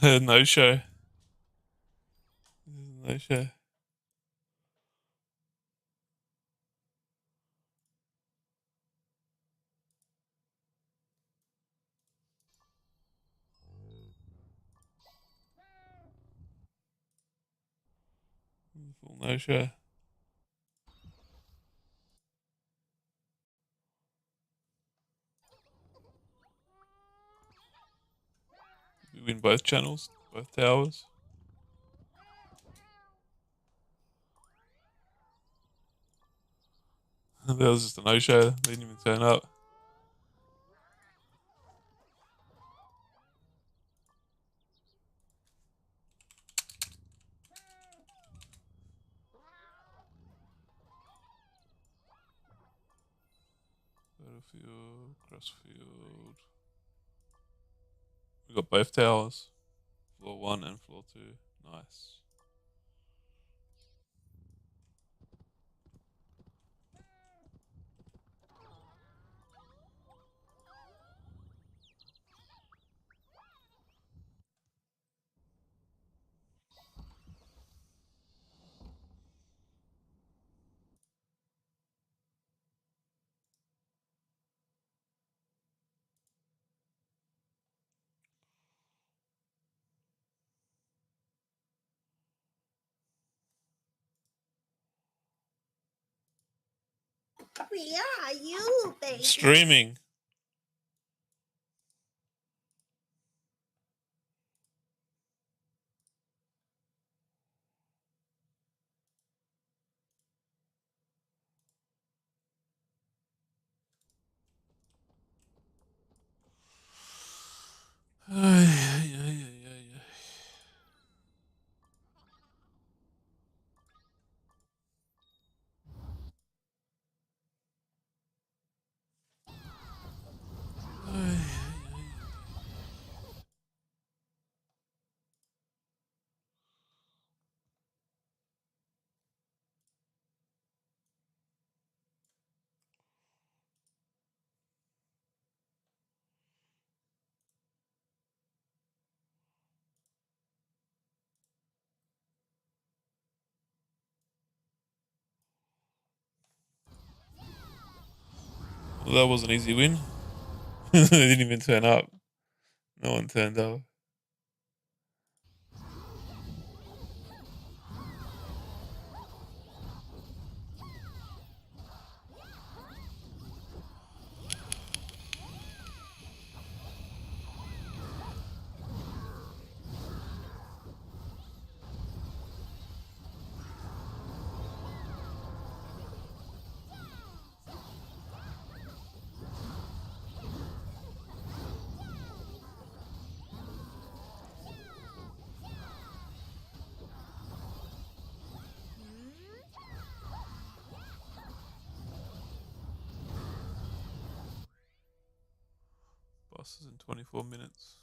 No show. No show. Full no show. We win both channels, both towers. That was just a no show. They didn't even turn up. Battlefield, Crossfield. We got both towers. Floor 1 and floor 2. Nice. Where are you, baby? Streaming. Ay, ay, ay, ay, ay, ay. Ay, ay, ay. Well, that was an easy win. They didn't even turn up. No one turned up. Bosses in 24 minutes.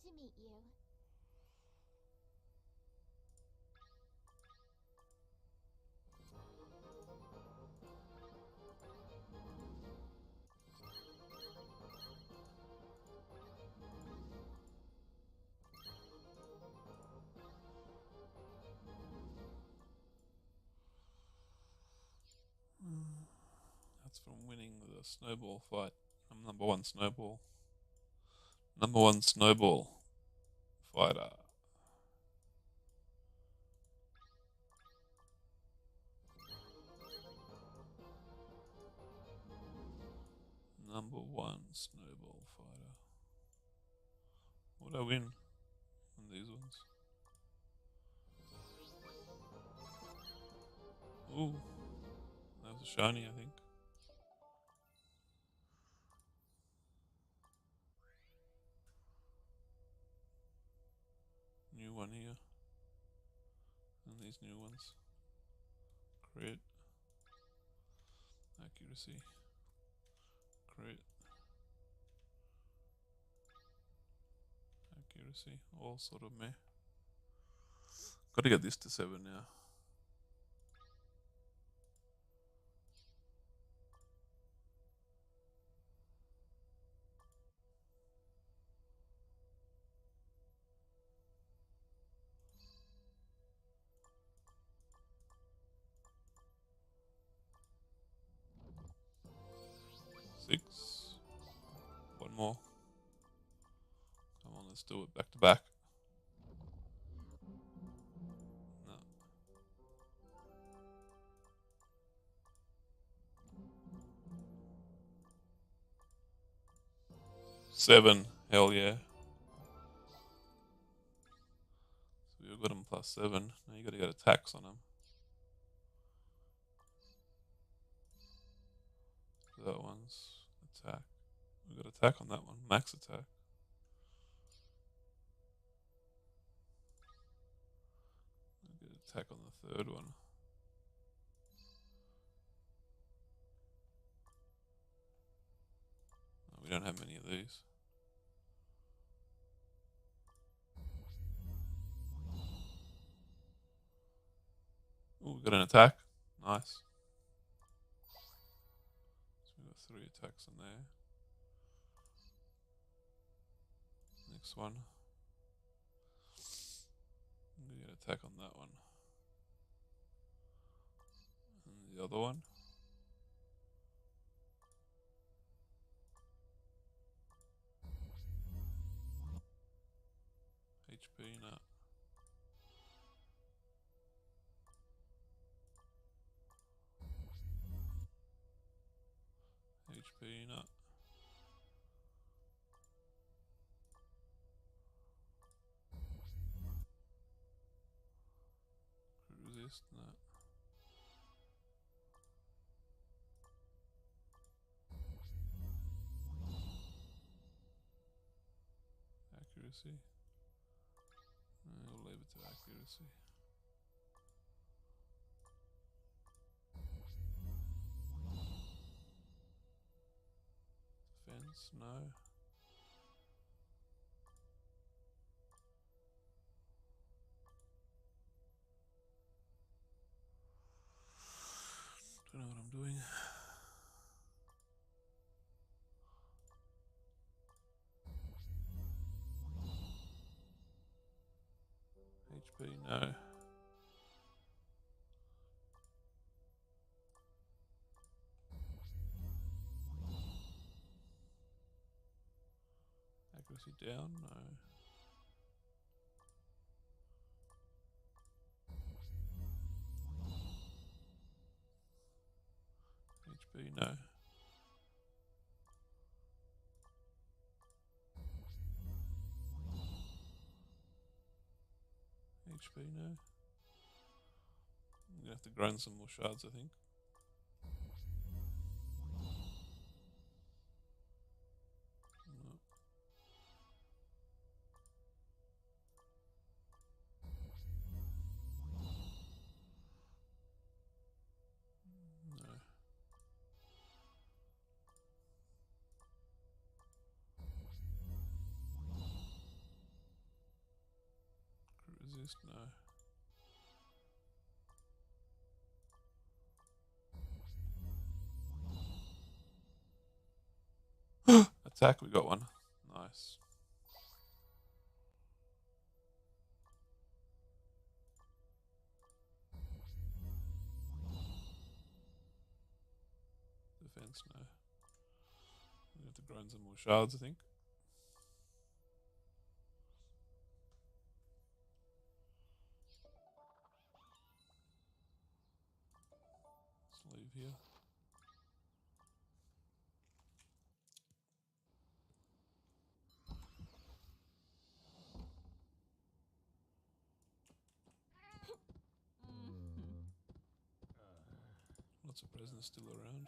to meet you. That's from winning the snowball fight. I'm number one snowball. Number one snowball fighter. Number one snowball fighter. What would I win on these ones? Ooh, that was a shiny, I think. New one here. And these new ones. Crit. Accuracy. Crit. Accuracy. All sort of meh. Gotta get this to 7 now. Six. One more. Come on, let's do it back to back. No. 7. Hell yeah. So we've got him plus 7. Now you gotta get attacks on him. That one's attack. We got attack on that one. Max attack. We get attack on the third one. Oh, we don't have many of these. Ooh, we got an attack. Nice. So we got 3 attacks in there. Next one. We get attack on that one. And the other one. HP, no. HP, no. Resist, no. Accuracy. We'll leave it to accuracy. Defense, no. Don't know what I'm doing. HP, no. Accuracy down, no. HP, no. HP, no. I'm gonna have to grind some more shards, I think. No. No. least? No. Attack, we got one. Nice. Defense, no. We have to grind some more shards, I think. Let's leave here. Lots of presents still around.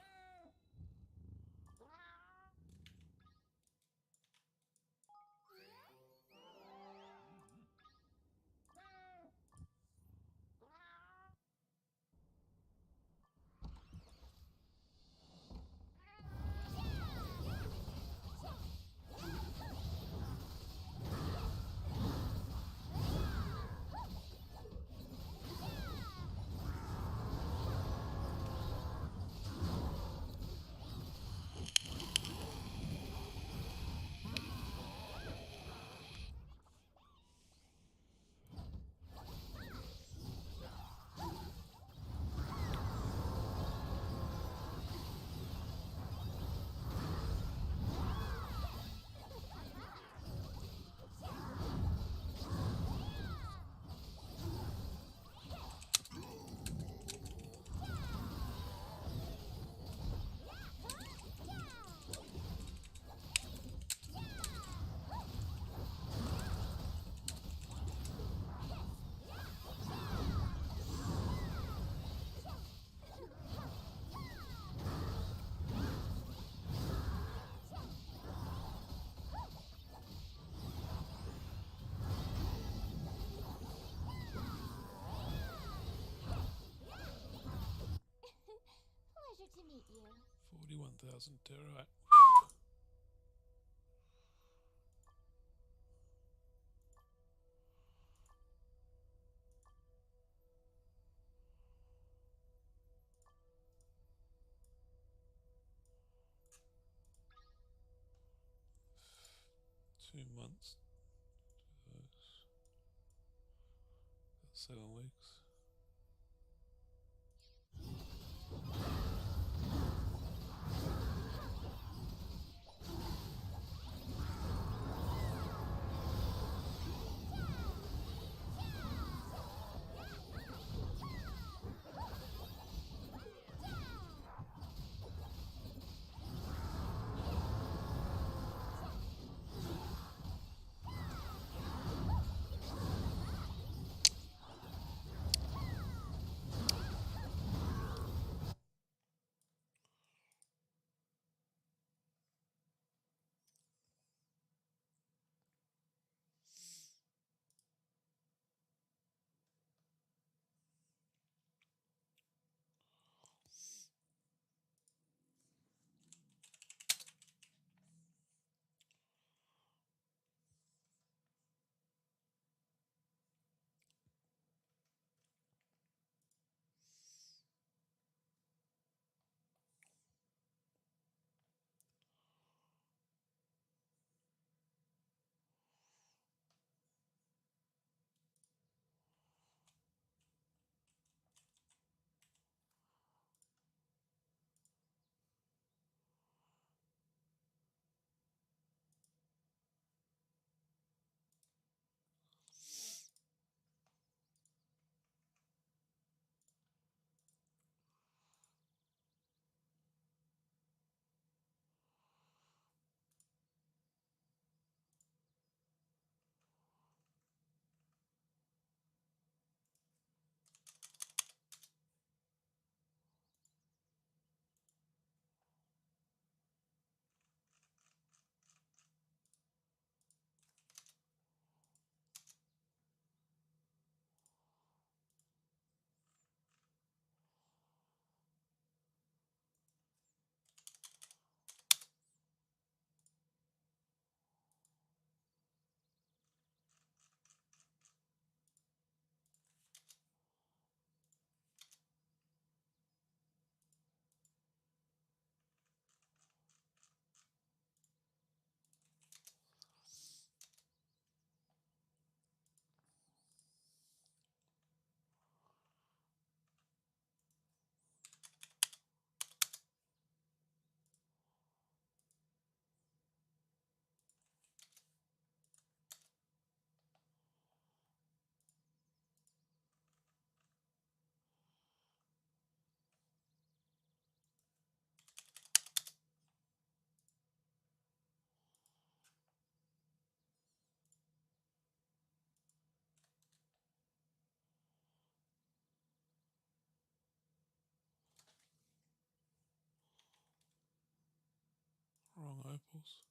Pleasure to meet you. 41,000 territe. 2 months. 7 weeks. snowballs.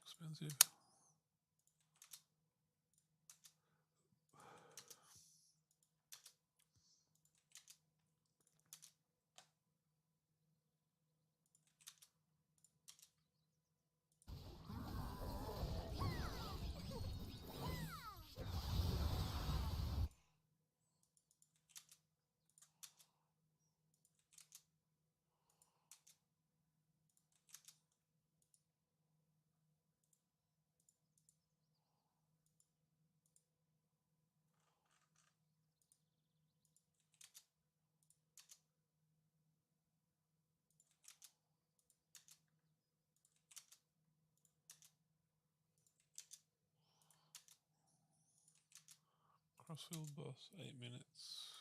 Expensive. Crossfield boss, 8 minutes.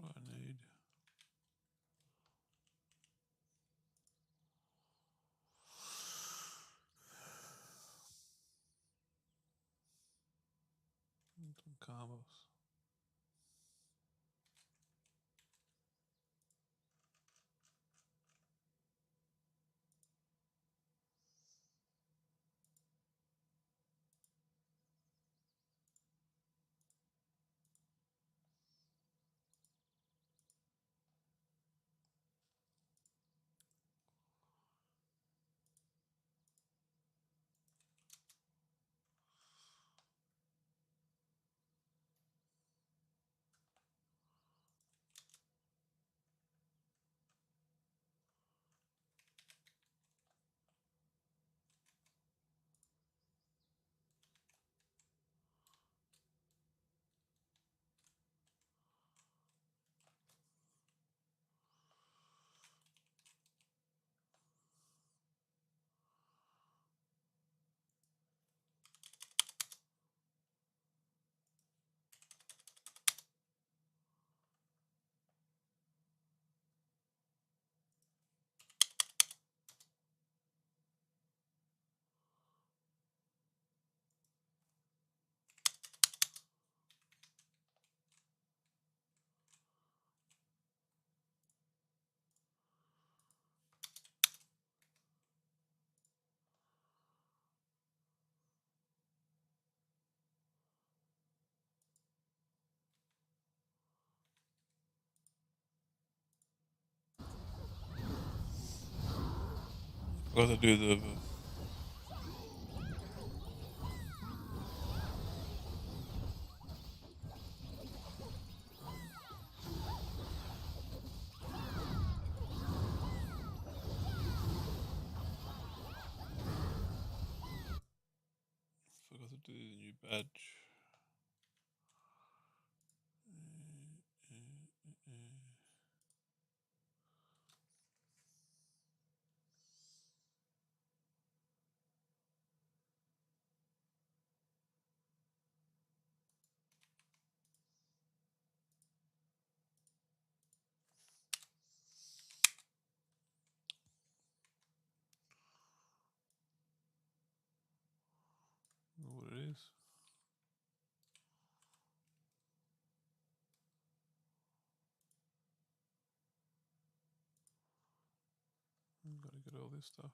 What do I need? Some combos. Got to do the. Forgot to do the new badge. What it is. Gotta get all this stuff.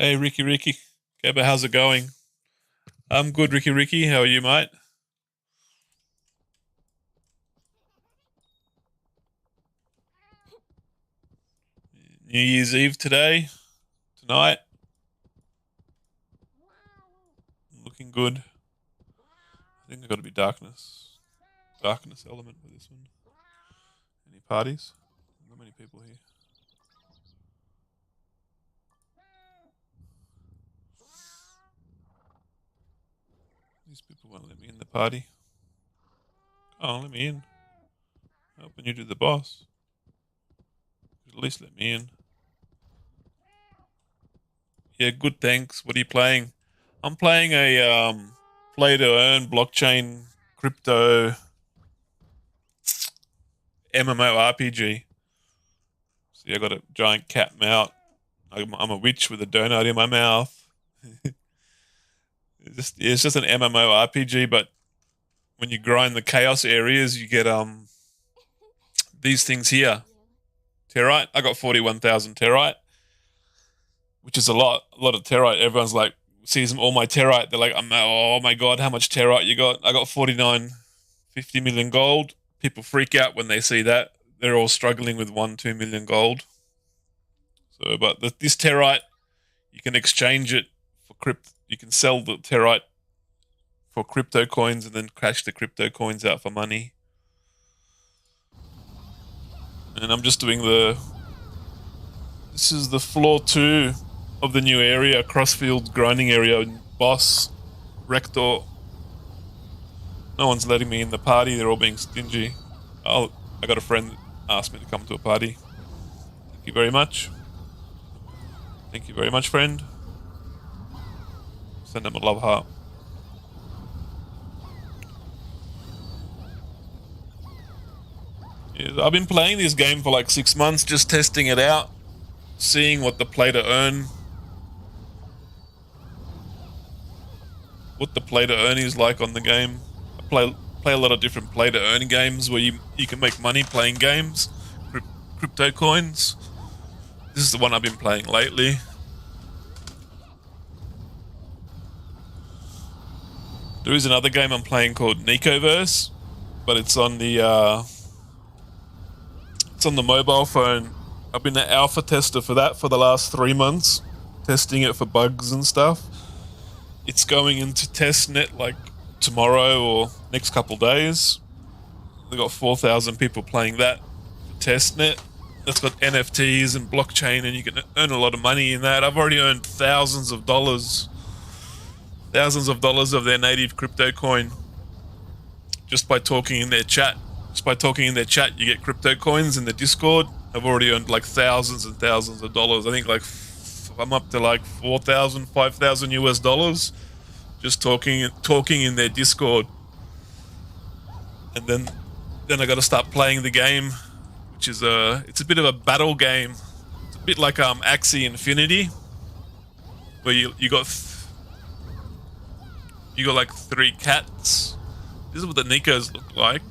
Hey, Ricky. Gabba, how's it going? I'm good, Ricky. How are you, mate? New Year's Eve tonight. looking good. I think I've got to be darkness. Darkness element for this one. Any parties? Not many people here. These people won't let me in the party. Oh, let me in. Hoping you do the boss. At least let me in. Yeah, good, thanks. What are you playing? I'm playing a play-to-earn blockchain crypto MMO RPG. See, I got a giant cat mount. I'm a witch with a donut in my mouth. It's just an MMO RPG, but when you grind the chaos areas, you get these things here. Territe. I got 41,000 territe, which is a lot of territe. Everyone's like sees all my territe. They're like, oh my god, how much territe you got? I got 50 million gold. People freak out when they see that. They're all struggling with 2 million gold. So, but this territe, you can exchange it for crypto. You can sell the territe for crypto coins and then cash the crypto coins out for money. And I'm just doing this is the floor 2 of the new area, Crossfield grinding area, boss, Rector. No one's letting me in the party, they're all being stingy. I got a friend that asked me to come to a party. Thank you very much. Thank you very much, friend. Send them a love heart. Yeah, I've been playing this game for like 6 months, just testing it out, seeing what the play-to-earn is like on the game. I play a lot of different play-to-earn games where you can make money playing games, crypto coins. This is the one I've been playing lately. There is another game I'm playing called Nicoverse, but it's on the mobile phone. I've been an alpha tester for that for the last 3 months, testing it for bugs and stuff. It's going into testnet like tomorrow or next couple days. They've got 4,000 people playing that for testnet. That's got NFTs and blockchain, and you can earn a lot of money in that. I've already earned thousands of dollars of their native crypto coin just by talking in their chat. Just by talking in their chat, you get crypto coins in the Discord. I've already earned like thousands and thousands of dollars. I think like I'm up to like 4,000, 5,000 US dollars just talking in their Discord. And then I got to start playing the game, which is it's a bit of a battle game. It's a bit like Axie Infinity, where you got like 3 cats. This is what the Nikos look like.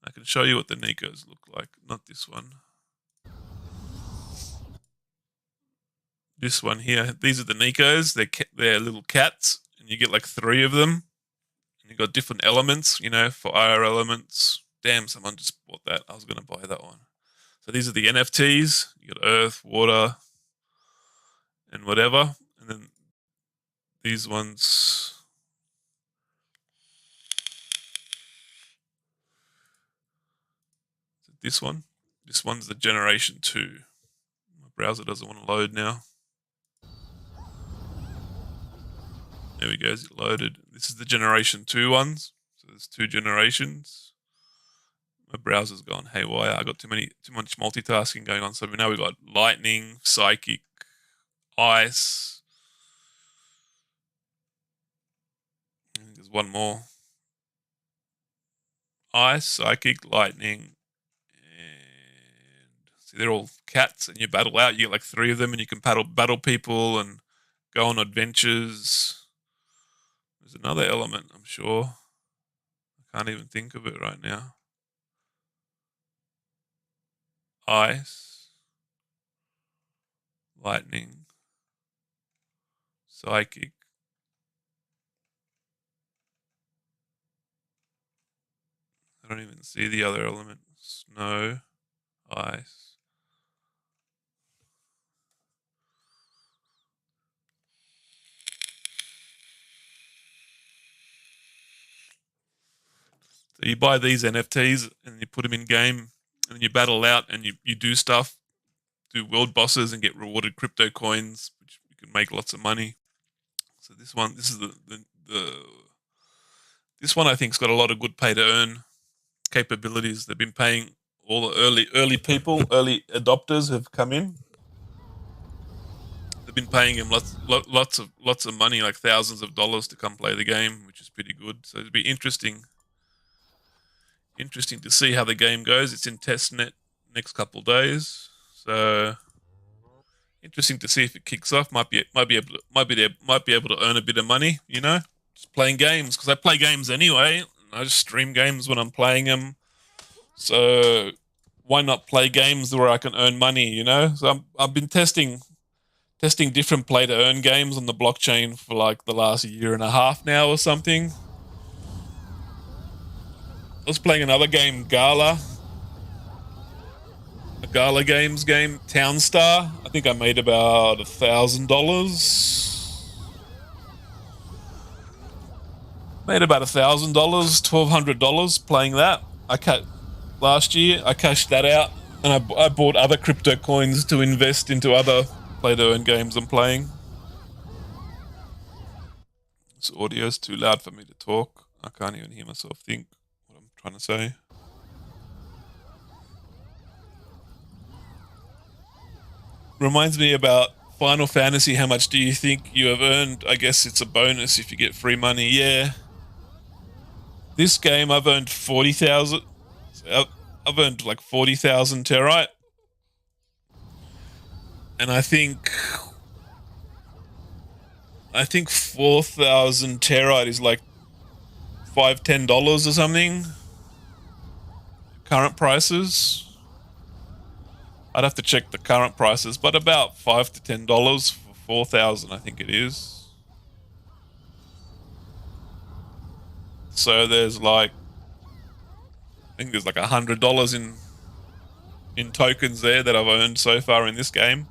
I can show you what the Nikos look like. Not this one. This one here. These are the Nikos. They're little cats, and you get like 3 of them. And you got different elements, fire elements. Damn, someone just bought that. I was going to buy that one. So these are the NFTs. You got earth, water, and whatever. And then these ones. This one's the generation 2. My browser doesn't want to load now. There we go, it loaded. This is the generation 2 ones. So there's 2 generations. My browser's gone haywire. I got too much multitasking going on. So now we've got lightning, psychic, ice. I think there's one more. Ice, psychic, lightning, and see, they're all cats, and you battle out. You get like 3 of them, and you can battle people and go on adventures. There's another element, I'm sure. I can't even think of it right now. Ice, lightning, psychic. I don't even see the other element. Snow, ice. So you buy these NFTs and you put them in game, and you battle out and you do stuff, do world bosses, and get rewarded crypto coins, which you can make lots of money. So this is this one I think's got a lot of good pay to earn capabilities. They've been paying all the early people, early adopters have come in. They've been paying him lots of money, like thousands of dollars, to come play the game, which is pretty good. So it'd be interesting to see how the game goes. It's in testnet next couple of days, so interesting to see if it kicks off. Might be able to earn a bit of money, you know, just playing games, because I play games anyway. I just stream games when I'm playing them. So why not play games where I can earn money, you know? So I've been testing different play to earn games on the blockchain for like the last year and a half now or something. I was playing another game, a Gala Games game, Townstar. I think I made about $1,000. Made about $1,000, $1,200 playing that. Last year I cashed that out, and I bought other crypto coins to invest into other play to earn games I'm playing. This audio's too loud for me to talk. I can't even hear myself think what I'm trying to say. Reminds me about Final Fantasy. How much do you think you have earned? I guess it's a bonus if you get free money. Yeah. This game I've earned 40,000. I've earned like 40,000 terite. And I think 4,000 terite is like $5-10 or something. Current prices. I'd have to check the current prices, but about $5 to $10 for 4,000, I think it is. So there's like, I think there's like $100 in tokens there that I've earned so far in this game.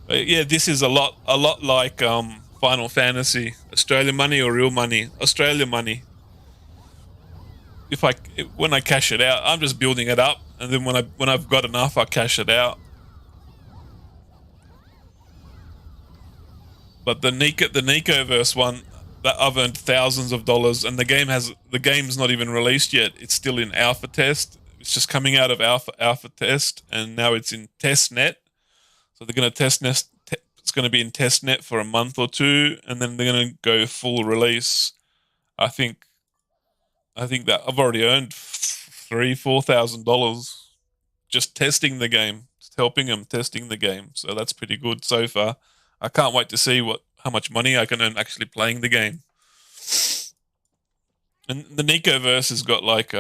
But yeah, this is a lot like Final Fantasy. Australian money or real money? Australian money. When I cash it out, I'm just building it up, and then when I've got enough, I cash it out. But the Nicoverse one, that I've earned thousands of dollars, and the game's not even released yet. It's still in alpha test. It's just coming out of alpha test, and now it's in testnet. So they're going to testnet. It's going to be in testnet for a month or two, and then they're going to go full release. I think that I've already earned $3,000-4,000 just testing the game, just helping them testing the game. So that's pretty good so far. I can't wait to see how much money I can earn actually playing the game. And the Nicoverse has got like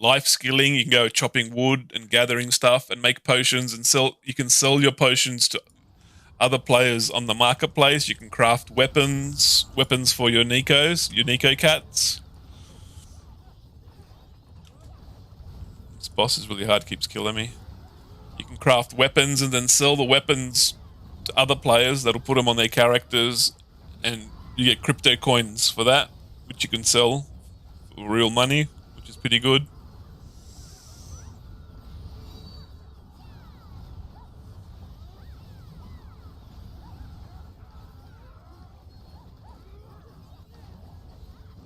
life skilling. You can go chopping wood and gathering stuff and make potions and sell. You can sell your potions to other players on the marketplace. You can craft weapons for your Nico cats. This boss is really hard, keeps killing me. You can craft weapons and then sell the weapons to other players that'll put them on their characters, and you get crypto coins for that, which you can sell for real money, which is pretty good.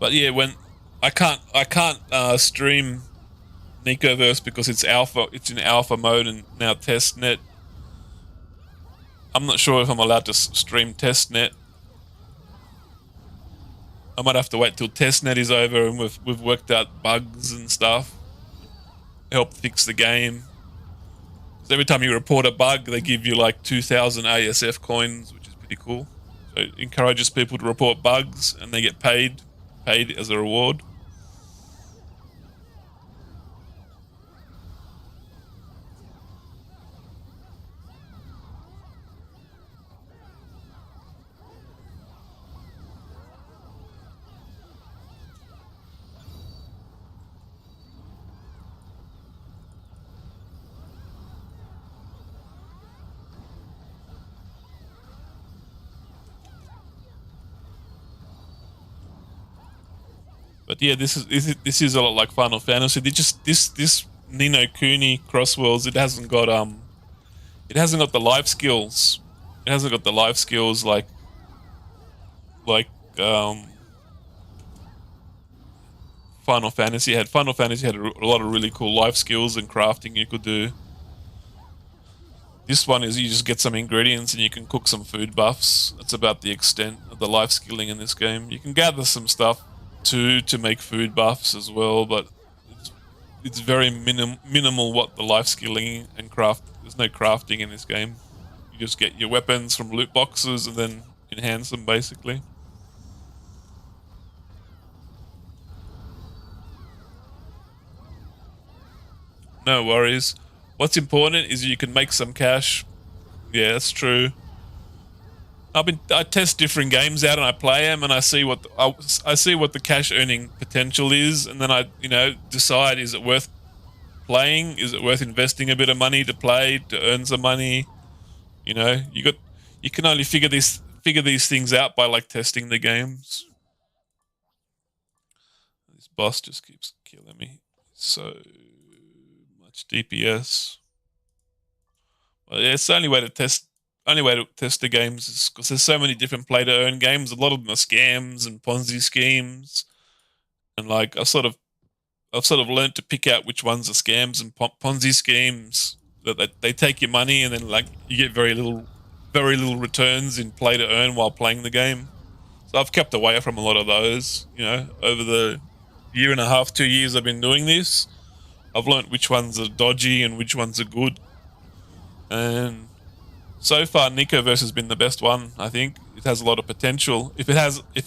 But yeah, when I can't stream Nicoverse because it's in alpha mode and now testnet. I'm not sure if I'm allowed to stream testnet. I might have to wait till testnet is over and we've worked out bugs and stuff. Help fix the game. So every time you report a bug, they give you like 2,000 ASF coins, which is pretty cool. So it encourages people to report bugs, and they get paid as a reward. But yeah, this is a lot like Final Fantasy. They just this Nino Kuni Crossworlds. It hasn't got the life skills. It hasn't got the life skills like um Final Fantasy had. Final Fantasy had a lot of really cool life skills and crafting you could do. This one is you just get some ingredients and you can cook some food buffs. That's about the extent of the life skilling in this game. You can gather some stuff to make food buffs as well, but it's very minimal what the life skilling and craft. There's no crafting in this game. You just get your weapons from loot boxes and then enhance them basically. No worries. What's important is you can make some cash. Yeah, that's true. I test different games out and I play them and I see what I see what the cash earning potential is, and then I decide, is it worth playing? Is it worth investing a bit of money to play to earn some money? You can only figure these things out by like testing the games. This boss just keeps killing me. So much DPS. Well, yeah, it's the only way to test the games is because there's so many different play to earn games. A lot of them are scams and Ponzi schemes, and like I've sort of learned to pick out which ones are scams and Ponzi schemes. That they take your money and then like you get very little returns in play to earn while playing the game. So I've kept away from a lot of those. Over the year and a half, 2 years I've been doing this, I've learned which ones are dodgy and which ones are good. And so far, Nicoverse has been the best one. I think it has a lot of potential. If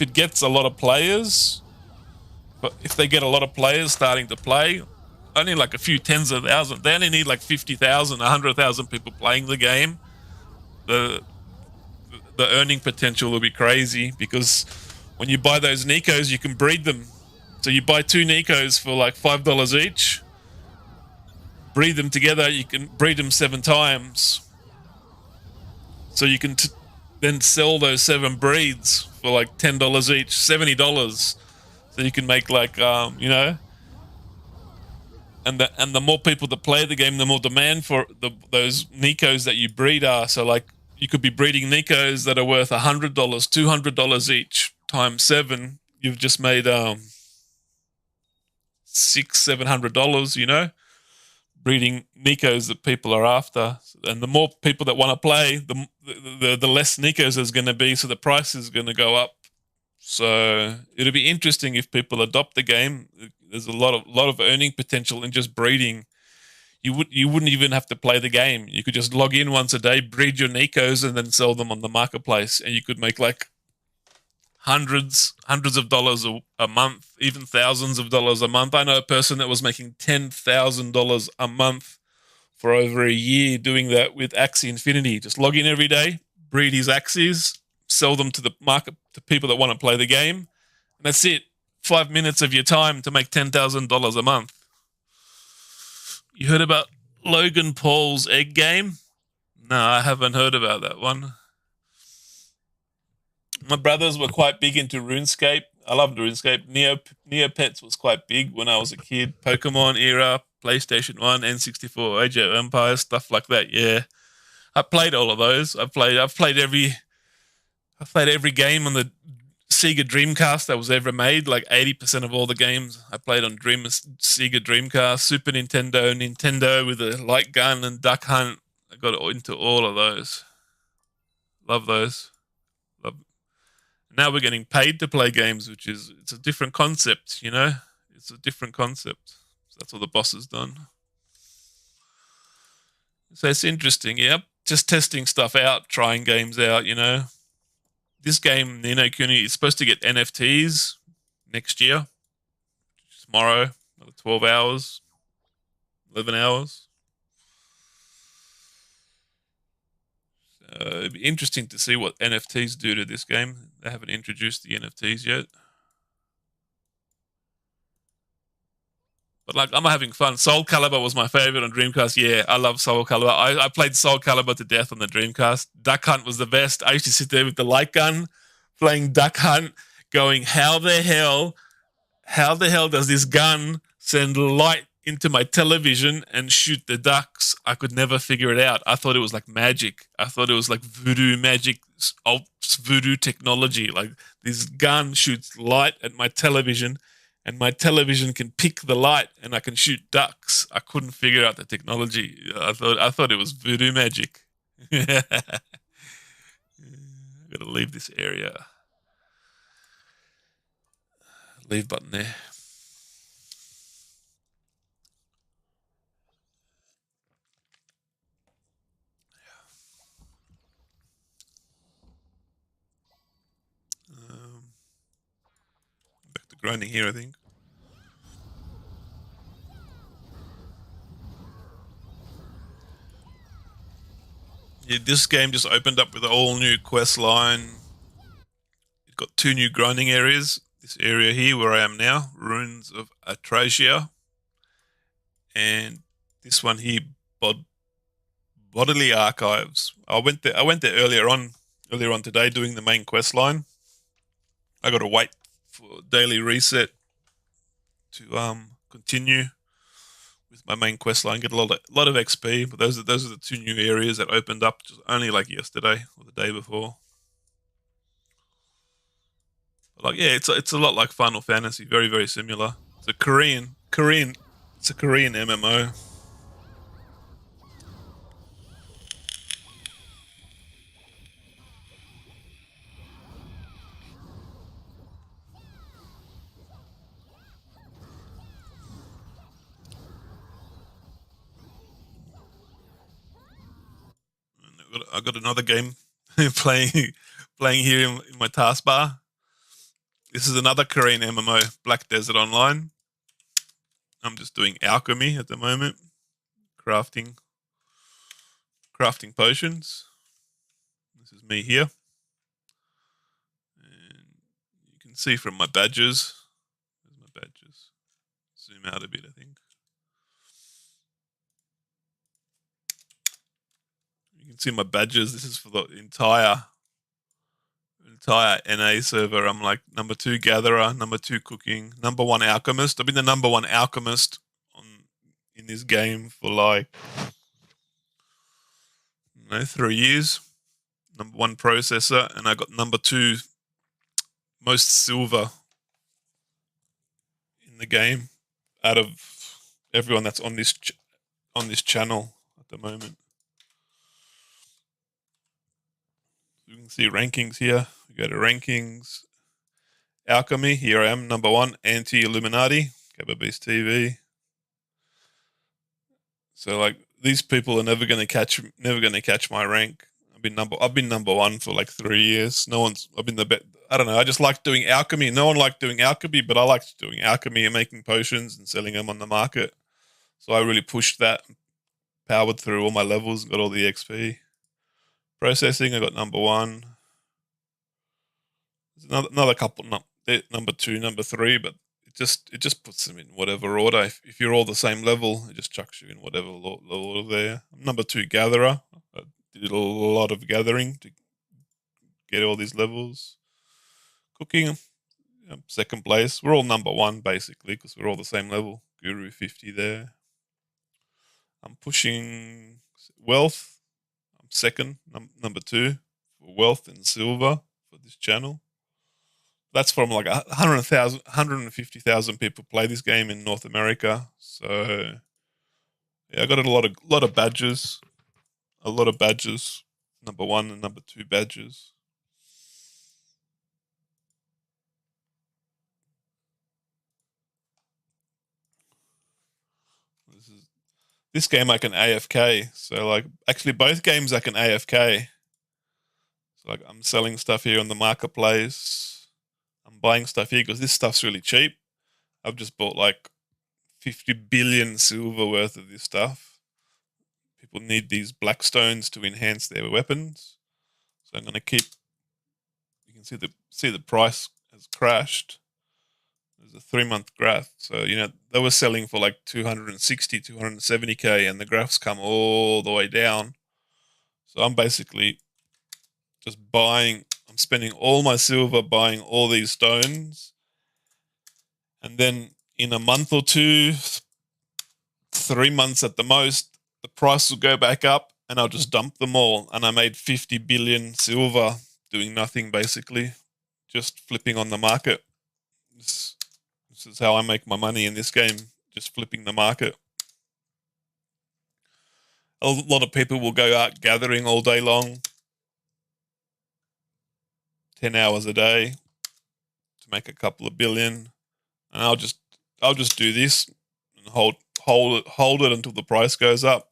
it gets a lot of players, but if they get a lot of players starting to play, only like a few tens of thousands. They only need like 50,000, 100,000 people playing the game. The earning potential will be crazy because when you buy those Nikos, you can breed them. So you buy 2 Nikos for like $5 each. Breed them together. You can breed them 7 times. So you can then sell those 7 breeds for like $10 each, $70. So you can make like and the more people that play the game, the more demand for those Nikos that you breed are. So like you could be breeding Nikos that are worth $100, $200 each times 7. You've just made $600-700. Breeding Nikos that people are after, and the more people that want to play, the less Nikos there's going to be, so the price is going to go up. So it'll be interesting if people adopt the game. There's a lot of earning potential in just breeding. You wouldn't even have to play the game. You could just log in once a day, breed your Nikos, and then sell them on the marketplace, and you could make like hundreds of dollars a month, even thousands of dollars a month. I know a person that was making $10,000 a month for over a year doing that with Axie Infinity. Just log in every day, breed his Axies, sell them to the market to people that want to play the game, and that's it. 5 minutes of your time to make $10,000 a month. You heard about Logan Paul's egg game? No, I haven't heard about that one. My brothers were quite big into RuneScape. I loved RuneScape. Neopets was quite big when I was a kid. Pokemon era, PlayStation 1, N64, Age of Empires, stuff like that. Yeah, I played all of those. I've played every game on the Sega Dreamcast that was ever made. Like 80% of all the games I played on Sega Dreamcast, Super Nintendo with a light gun and Duck Hunt. I got into all of those. Love those. Now we're getting paid to play games, it's a different concept, It's a different concept. So that's what the boss has done. So it's interesting, yeah. Just testing stuff out, trying games out, This game, Ni no Kuni, is supposed to get NFTs next year. Tomorrow, another 12 hours, 11 hours. It'd be interesting to see what NFTs do to this game. They haven't introduced the NFTs yet. But like, I'm having fun. Soul Calibur was my favorite on Dreamcast. Yeah, I love Soul Calibur. I played Soul Calibur to death on the Dreamcast. Duck Hunt was the best. I used to sit there with the light gun, playing Duck Hunt, going, how the hell how the hell does this gun send light into my television and shoot the ducks? I could never figure it out. I thought it was like magic. I thought it was like voodoo magic, voodoo technology. Like this gun shoots light at my television and my television can pick the light and I can shoot ducks. I couldn't figure out the technology. I thought it was voodoo magic. I'm gonna leave this area. Leave button there. Back to grinding here, I think. Yeah, this game just opened up with an all new quest line. It got 2 new grinding areas. This area here where I am now, Ruins of Atrasia. And this one here, Bodily Archives. I went there earlier on today doing the main quest line. I gotta wait for daily reset to continue with my main quest line, get a lot of XP. But those are the 2 new areas that opened up just only like yesterday or the day before. But like yeah, it's a lot like Final Fantasy, very very similar. It's a Korean MMO. I got another game playing here in my taskbar. This is another Korean MMO, Black Desert Online. I'm just doing alchemy at the moment, crafting potions. This is me here, and you can see from my badges. There's my badges. Zoom out a bit, I think. You can see my badges. This is for the entire NA server. I'm like number 2 gatherer, number 2 cooking, number 1 alchemist. I've been the number 1 alchemist in this game for like 3 years. Number 1 processor, and I got number 2 most silver in the game out of everyone that's on this channel at the moment. You can see rankings here. We go to rankings. Alchemy, here I am, number 1, anti-Illuminati, Gabba Beast TV. So like these people are never gonna catch my rank. I've been number 1 for like 3 years. I've been the best. I don't know. I just like doing alchemy. No one liked doing alchemy, but I liked doing alchemy and making potions and selling them on the market. So I really pushed that, powered through all my levels, got all the XP. Processing, I got number 1. There's another couple, number 2, number 3, but it just puts them in whatever order. If you're all the same level, it just chucks you in whatever order there. I'm number 2 gatherer. I did a lot of gathering to get all these levels. Cooking, 2nd place. We're all number 1 basically because we're all the same level. Guru 50 there. I'm pushing wealth. I'm 2nd, number 2 for wealth and silver for this channel. That's from like 150,000 people play this game in North America. So yeah, I got a lot of badges. Number 1 and number 2 badges. This game I can AFK. So like actually both games I can AFK. So like I'm selling stuff here on the marketplace. I'm buying stuff here because this stuff's really cheap. I've just bought like 50 billion silver worth of this stuff. People need these black stones to enhance their weapons. So I'm going to keep. You can see the price has crashed. There's a 3-month graph. So they were selling for like 260, 270k, and the graphs come all the way down. So I'm basically just buying. I'm spending all my silver buying all these stones. And then in a month or two, 3 months at the most, the price will go back up and I'll just dump them all. And I made 50 billion silver doing nothing, basically, just flipping on the market. This is how I make my money in this game, just flipping the market. A lot of people will go out gathering all day long, 10 hours a day to make a couple of billion. And I'll just do this and hold it until the price goes up.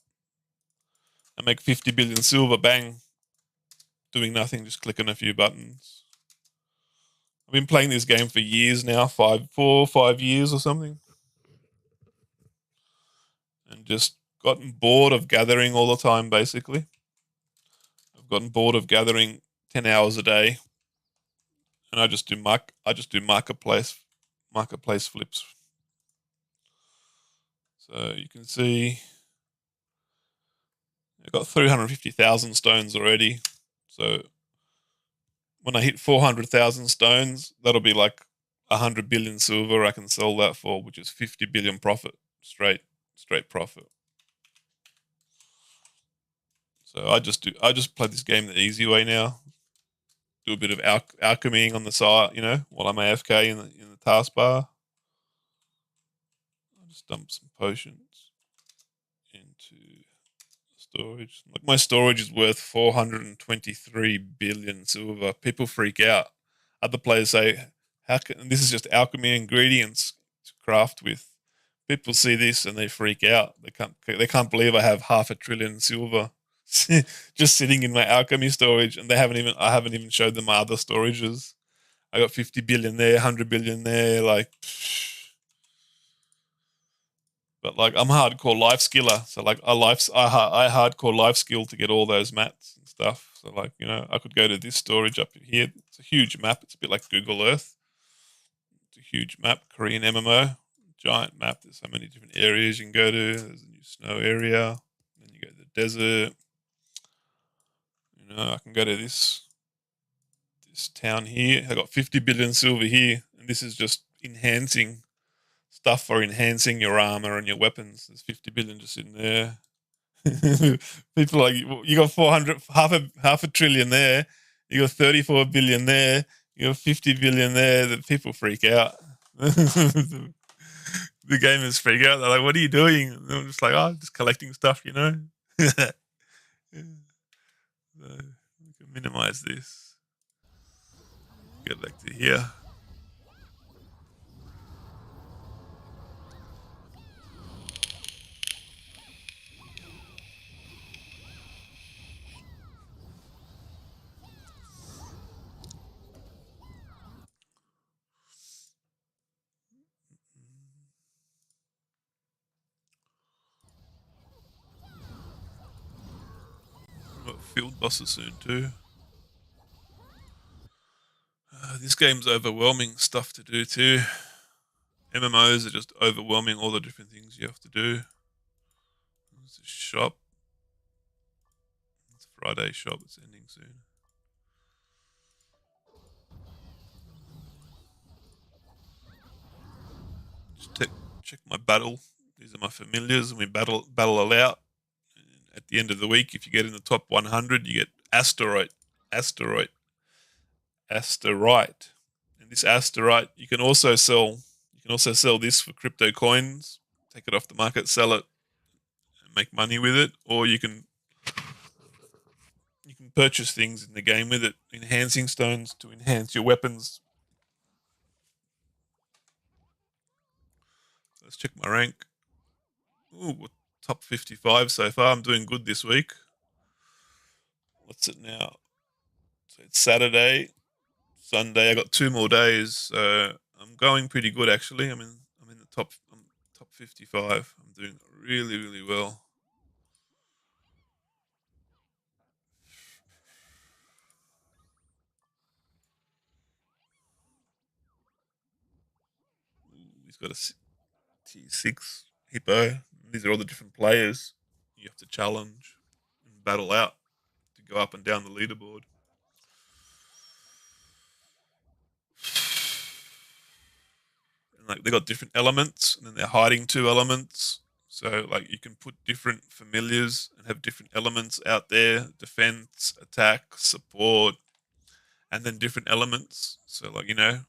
I make 50 billion silver, bang, doing nothing, just clicking a few buttons. I've been playing this game for years now, 5 years or something. And just gotten bored of gathering all the time, basically. I've gotten bored of gathering 10 hours a day. And I just do marketplace flips. So you can see I've got 350,000 stones already. So when I hit 400,000 stones, that'll be like 100 billion silver I can sell that for, which is 50 billion profit, straight profit. So I just play this game the easy way now. Do a bit of alchemying on the side, while I'm AFK in the taskbar. I'll just dump some potions into storage. Like, my storage is worth 423 billion silver. People freak out. Other players say, "How can?" And this is just alchemy ingredients to craft with. People see this and they freak out. They can't believe I have 500 billion silver just sitting in my alchemy storage, and I haven't even showed them my other storages. I got 50 billion there, 100 billion there, like. But like, I'm a hardcore life skiller, so like I hardcore life skill to get all those mats and stuff. So like, I could go to this storage up here. It's a huge map. It's a bit like Google Earth. It's a huge map, Korean MMO, giant map. There's so many different areas you can go to. There's a new snow area. Then you go to the desert. I can go to this town here. I got 50 billion silver here, and this is just enhancing stuff for enhancing your armor and your weapons. There's 50 billion just in there. People are like, you got 400, half a trillion there. You got 34 billion there. You got 50 billion there. That people freak out. The gamers freak out. They're like, "What are you doing?" And I'm just like, "Oh, just collecting stuff, Yeah. So we can minimize this. Get back to here. Got field bosses soon too. This game's overwhelming stuff to do too. MMOs are just overwhelming, all the different things you have to do. There's a shop. It's a Friday shop. It's ending soon. Just check my battle. These are my familiars, and we battle it out. And at the end of the week, if you get in the top 100, you get asteroid. And this asteroid, you can also sell. You can also sell this for crypto coins. Take it off the market, sell it, and make money with it, or you can purchase things in the game with it, enhancing stones to enhance your weapons. Let's check my rank. Ooh, top 55 so far. I'm doing good this week. What's it now? So it's Saturday, Sunday. I got 2 more days. So I'm going pretty good actually. I'm in the top 55. I'm doing really, really well. He's got a T6 hippo. These are all the different players you have to challenge and battle out to go up and down the leaderboard. And like they got different elements, and then they're hiding 2 elements. So like you can put different familiars and have different elements out there: defense, attack, support, and then different elements. So like your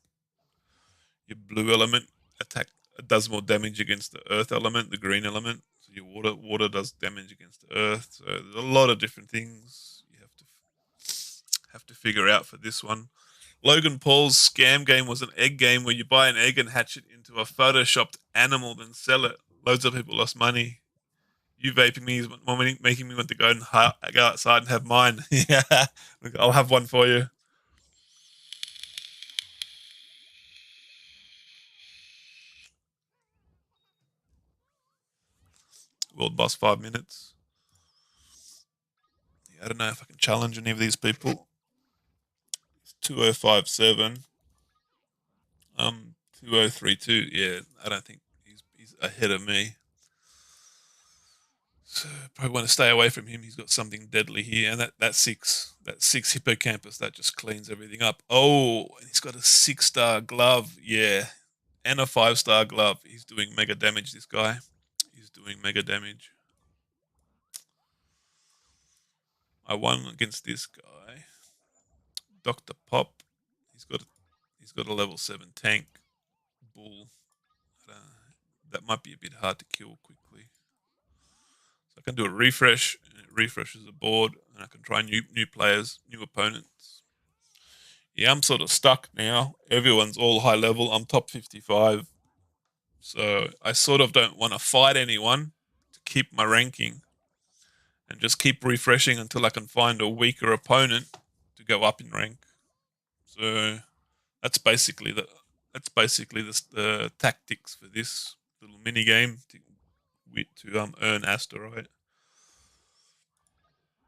blue element attack does more damage against the earth element, the green element. So your water does damage against the earth. So there's a lot of different things you have to figure out for this one. Logan Paul's scam game was an egg game where you buy an egg and hatch it into a photoshopped animal, then sell it. Loads of people lost money. You vaping me is making me want to go outside and have mine. Yeah, I'll have one for you. World boss 5 minutes. Yeah, I don't know if I can challenge any of these people. It's 2057. 2032. Yeah, I don't think he's ahead of me. So probably want to stay away from him. He's got something deadly here, and that six hippocampus that just cleans everything up. Oh, and he's got a 6-star glove. Yeah, and a 5-star glove. He's doing mega damage. This guy. He's doing mega damage. I won against this guy, Dr. Pop. He's got a level 7 tank bull. That might be a bit hard to kill quickly. So I can do a refresh, and it refreshes the board, and I can try new players, new opponents. Yeah, I'm sort of stuck now. Everyone's all high level. I'm top 55. So I sort of don't want to fight anyone to keep my ranking, and just keep refreshing until I can find a weaker opponent to go up in rank. So that's basically the tactics for this little mini game to earn asteroid.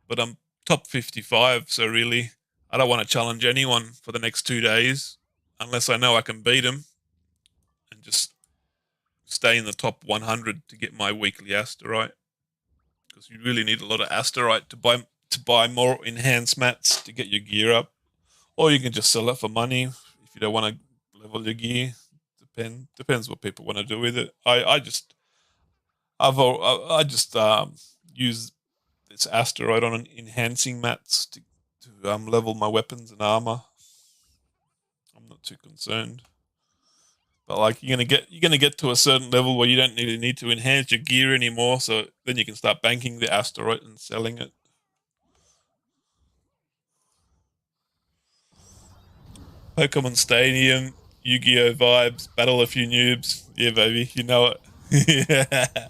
But I'm top 55, so really I don't want to challenge anyone for the next 2 days unless I know I can beat them, and just stay in the top 100 to get my weekly asteroid. Because you really need a lot of asteroid to buy more enhanced mats to get your gear up, or you can just sell it for money if you don't want to level your gear. Depends what people want to do with it. I just use this asteroid on enhancing mats to level my weapons and armor. I'm not too concerned. But like you're gonna get to a certain level where you don't really need to enhance your gear anymore, so then you can start banking the asteroid and selling it. Pokemon Stadium, Yu-Gi-Oh vibes, battle a few noobs. Yeah, baby, you know it. Yeah.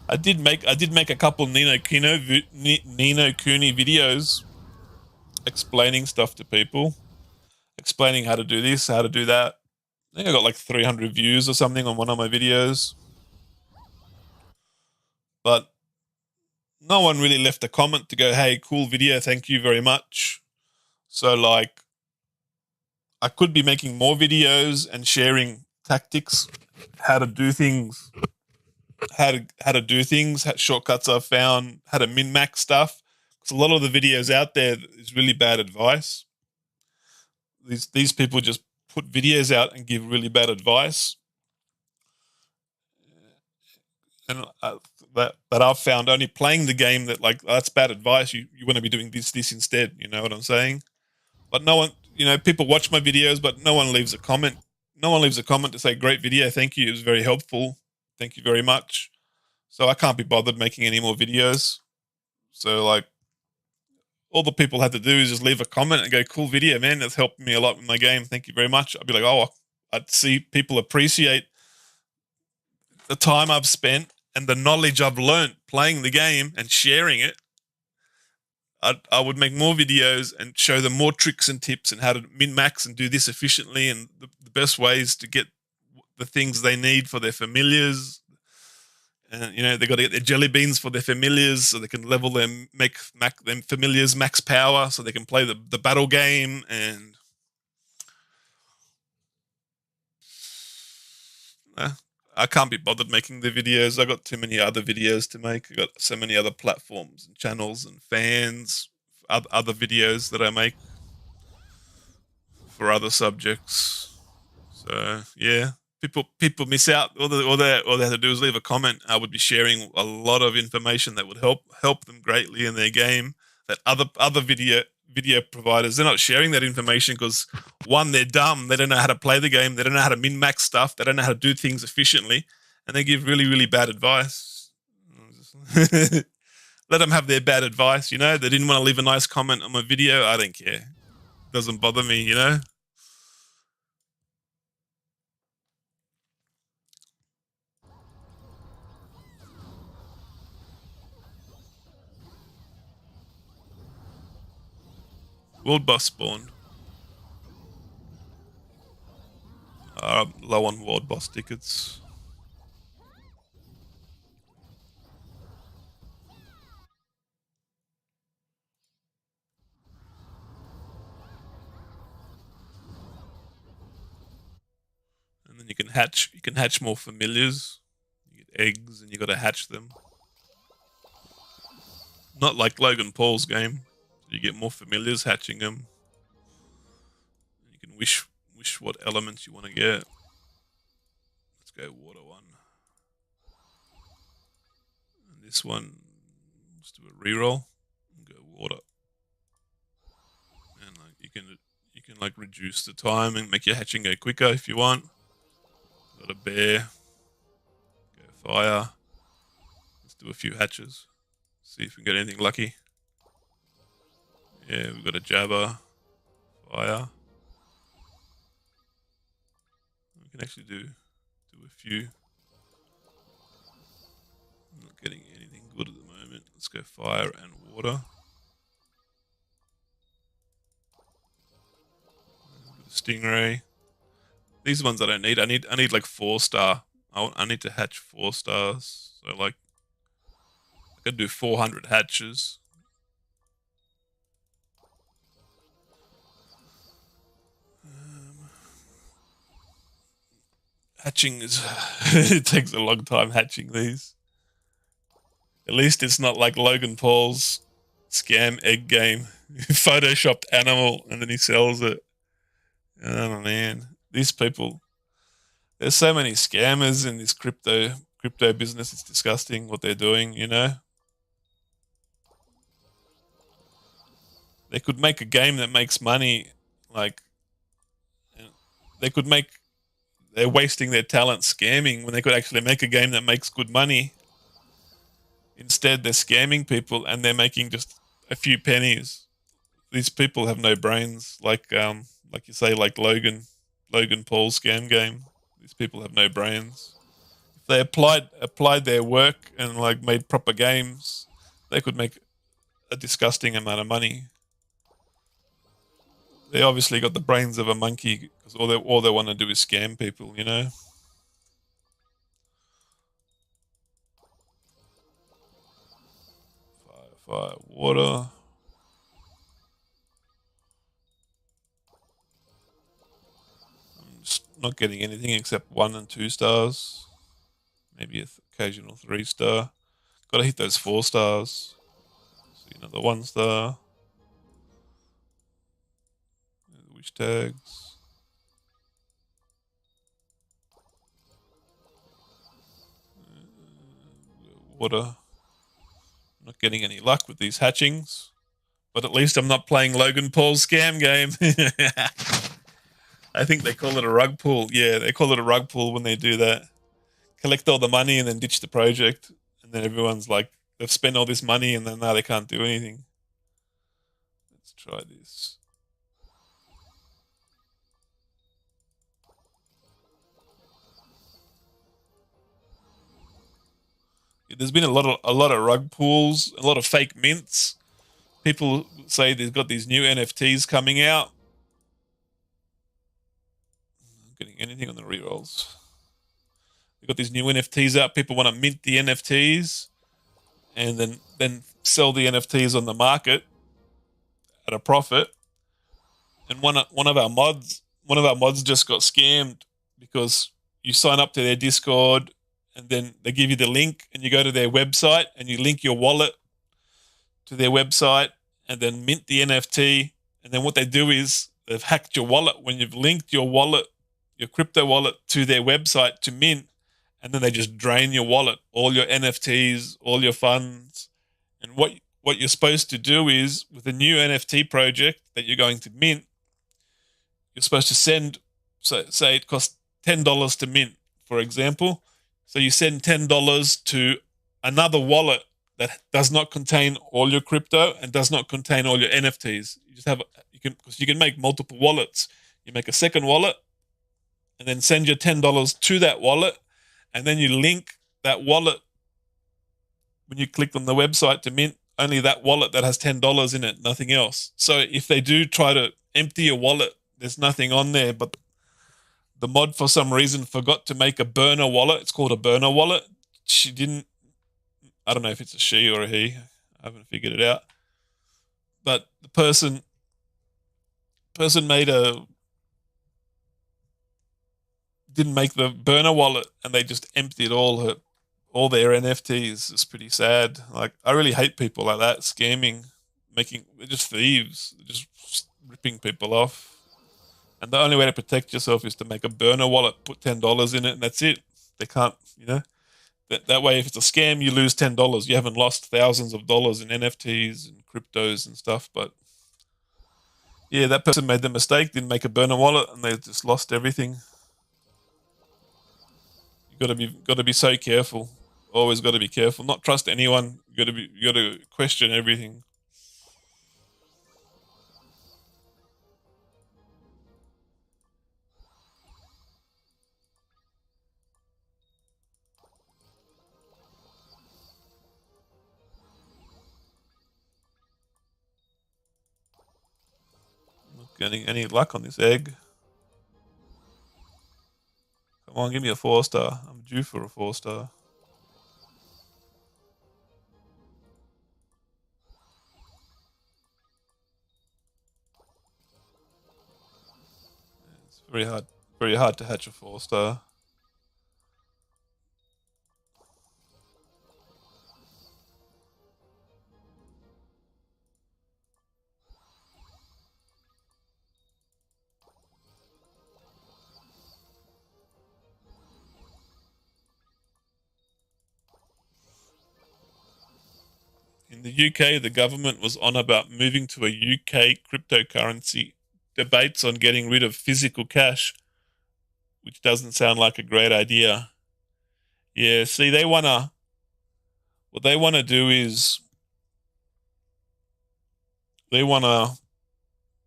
I did make a couple Nino Kuni videos explaining stuff to people, explaining how to do this, how to do that. I think I got like 300 views or something on one of my videos, but no one really left a comment to go, "Hey, cool video, thank you very much." So like, I could be making more videos and sharing tactics, how to do things, shortcuts I've found, how to min max stuff. Because a lot of the videos out there is really bad advice. These people just put videos out and give really bad advice, and that I've found only playing the game that like that's bad advice. You want to be doing this instead. You know what I'm saying? But no one, people watch my videos, but no one leaves a comment. No one leaves a comment to say, "Great video, thank you. It was very helpful. Thank you very much." So I can't be bothered making any more videos. So like, all the people had to do is just leave a comment and go, "Cool video, man. That's helped me a lot in my game. Thank you very much." I'd be like, "Oh, I'd see people appreciate the time I've spent and the knowledge I've learned playing the game and sharing it." I would make more videos and show them more tricks and tips and how to min max and do this efficiently, and the best ways to get the things they need for their familiars. And they got to get their jelly beans for their familiars so they can level them, make them familiars max power so they can play the battle game. And I can't be bothered making the videos. I got too many other videos to make. I got so many other platforms and channels and fans, other videos that I make for other subjects. So yeah, people miss out. All they have to do is leave a comment. I would be sharing a lot of information that would help them greatly in their game. That other video providers, they're not sharing that information because one, they're dumb. They don't know how to play the game. They don't know how to min max stuff. They don't know how to do things efficiently, and they give really bad advice. Let them have their bad advice. You know, they didn't want to leave a nice comment on my video. I don't care. Doesn't bother me. You know. World boss spawned. Low on world boss tickets. And then you can hatch more familiars. You get eggs and you gotta hatch them. Not like Logan Paul's game. You get more familiars hatching them. You can wish what elements you want to get. Let's go water one. And this one, let's do a reroll and go water. And like you can like reduce the time and make your hatching go quicker if you want. Got a bear. Go fire. Let's do a few hatches. See if we can get anything lucky. Yeah, we've got a jabber. Fire. We can actually do a few. I'm not getting anything good at the moment. Let's go fire and water. Stingray. These ones I don't need. I need like 4-star. I need to hatch 4 stars. So like I could do 400 hatches. Hatching is it takes a long time hatching these. At least it's not like Logan Paul's scam egg game. Photoshopped animal and then he sells it. Oh man, these people. There's so many scammers in this crypto business. It's disgusting what they're doing. You know, they could make a game that makes money. Like they could make. They're wasting their talent scamming when they could actually make a game that makes good money. Instead, they're scamming people and they're making just a few pennies. These people have no brains, like you say, like Logan Paul's scam game. These people have no brains. If they applied their work and like made proper games, they could make a disgusting amount of money. They obviously got the brains of a monkey because all they want to do is scam people, you know. Fire, water. I'm just not getting anything except 1 and 2 stars. Maybe an occasional 3-star. Got to hit those 4 stars. See another 1-star. Wish tags. Water. Not getting any luck with these hatchings, but at least I'm not playing Logan Paul's scam game. I think they call it a rug pull. Yeah, they call it a rug pull when they do that. Collect all the money and then ditch the project, and then everyone's like, they've spent all this money and then now they can't do anything. Let's try this. There's been a lot of rug pulls, a lot of fake mints. People say they've got these new NFTs coming out. Not getting anything on the rerolls. They've got these new NFTs out. People want to mint the NFTs and then sell the NFTs on the market at a profit. And one of our mods just got scammed because you sign up to their Discord, and then they give you the link, and you go to their website, and you link your wallet to their website, and then mint the NFT. And then what they do is they've hacked your wallet when you've linked your wallet, your crypto wallet, to their website to mint, and then they just drain your wallet, all your NFTs, all your funds. And what you're supposed to do is, with a new NFT project that you're going to mint, you're supposed to send, so say it costs $10 to mint, for example. So you send $10 to another wallet that does not contain all your crypto and does not contain all your NFTs. You just have, because you can make multiple wallets. You make a second wallet and then send your $10 to that wallet, and then you link that wallet when you click on the website to mint only that wallet that has $10 in it, nothing else. So if they do try to empty your wallet, there's nothing on there, but the mod for some reason forgot to make a burner wallet. It's called a burner wallet. She didn't, I don't know if it's a she or a he. I haven't figured it out. But the person didn't make the burner wallet, and they just emptied all their NFTs. It's pretty sad. Like, I really hate people like that, scamming, they're just thieves. They're just ripping people off. And the only way to protect yourself is to make a burner wallet, put $10 in it, and that's it. They can't, that way, if it's a scam, you lose $10. You haven't lost thousands of dollars in NFTs and cryptos and stuff. But yeah, that person made the mistake, didn't make a burner wallet, and they just lost everything. You got to be so careful. Always got to be careful. Not trust anyone. You got to question everything. Not getting any luck on this egg. Come on, give me a 4-star. I'm due for a 4-star. It's very hard to hatch a 4-star. In the UK, the government was on about moving to a UK cryptocurrency. Debates on getting rid of physical cash, which doesn't sound like a great idea. Yeah, see, what they wanna do is they want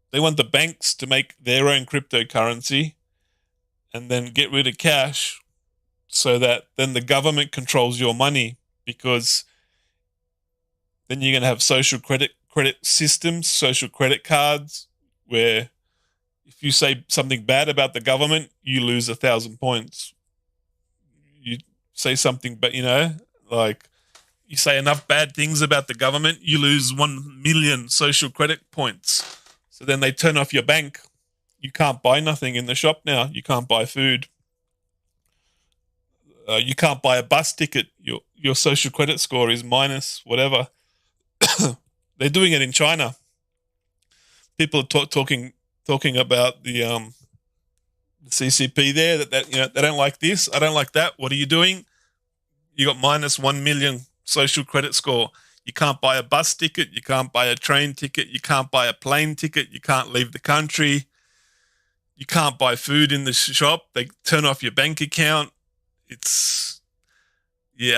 the banks to make their own cryptocurrency and then get rid of cash, so that then the government controls your money, because then you're going to have social credit systems, social credit cards, where if you say something bad about the government, you lose 1,000 points. You say something, but like you say enough bad things about the government, you lose 1 million social credit points. So then they turn off your bank. You can't buy nothing in the shop now. You can't buy food. You can't buy a bus ticket. Your social credit score is minus whatever. They're doing it in China. People are talking about the CCP there. That they don't like this. I don't like that. What are you doing? You got minus 1 million social credit score. You can't buy a bus ticket. You can't buy a train ticket. You can't buy a plane ticket. You can't leave the country. You can't buy food in the shop. They turn off your bank account. I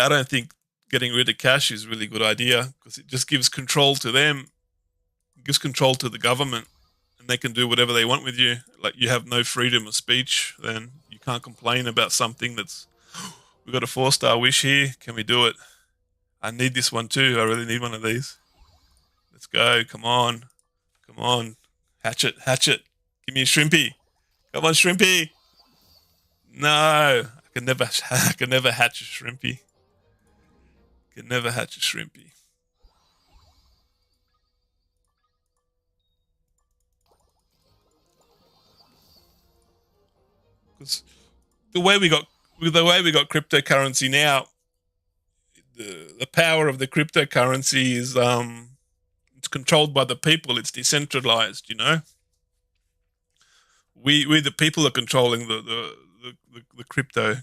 don't think getting rid of cash is a really good idea, because it just gives control to them. It gives control to the government, and they can do whatever they want with you. Like, you have no freedom of speech. Then you can't complain about something that's, we've got a 4-star wish here. Can we do it? I need this one too. I really need one of these. Let's go. Come on. Come on. Hatch it. Give me a shrimpy. Come on, shrimpy. No. I can never hatch a shrimpy. Can never hatch a shrimpy. Because the way we got cryptocurrency now, the power of the cryptocurrency is it's controlled by the people. It's decentralized. You know, we the people are controlling the crypto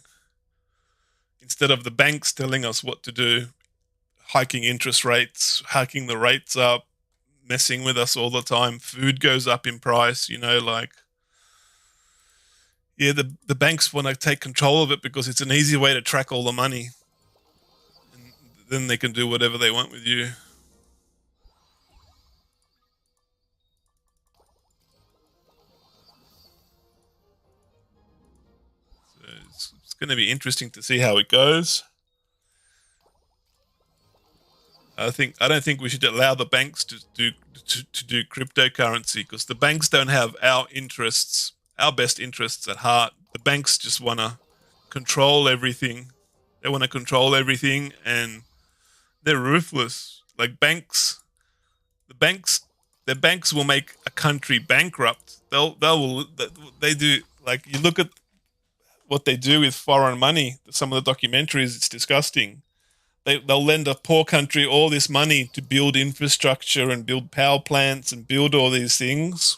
instead of the banks telling us what to do, hiking interest rates, hiking the rates up, messing with us all the time. Food goes up in price. You know, like. Yeah, the banks want to take control of it because it's an easy way to track all the money. And then they can do whatever they want with you. So it's going to be interesting to see how it goes. I don't think we should allow the banks to do cryptocurrency because the banks don't have our interests, our best interests at heart. The banks just want to control everything. They want to control everything, and they're ruthless. Like the banks will make a country bankrupt. They do, like, you look at what they do with foreign money. Some of the documentaries, it's disgusting. They'll lend a poor country all this money to build infrastructure and build power plants and build all these things,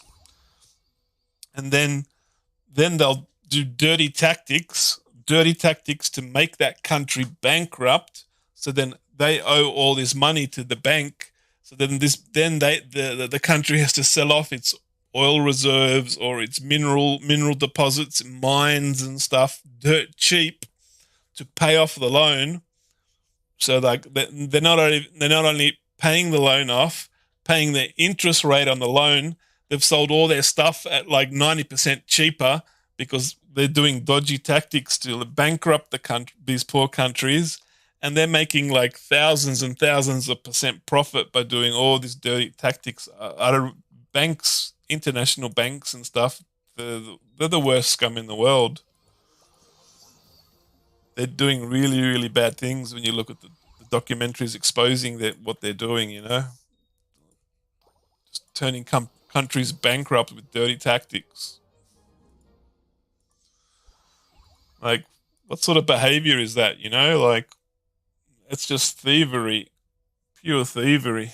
and then they'll do dirty tactics to make that country bankrupt. So then they owe all this money to the bank. So then the country has to sell off its oil reserves or its mineral deposits and mines and stuff dirt cheap to pay off the loan. So like they're not only paying the loan off, paying the interest rate on the loan. They've sold all their stuff at like 90% cheaper because they're doing dodgy tactics to bankrupt these poor countries, and they're making like thousands and thousands of % profit by doing all these dirty tactics. Other banks, international banks and stuff, they're the worst scum in the world. They're doing really, really bad things when you look at the documentaries exposing what they're doing, you know? Just turning countries bankrupt with dirty tactics. Like, what sort of behavior is that, you know? Like, it's just thievery. Pure thievery.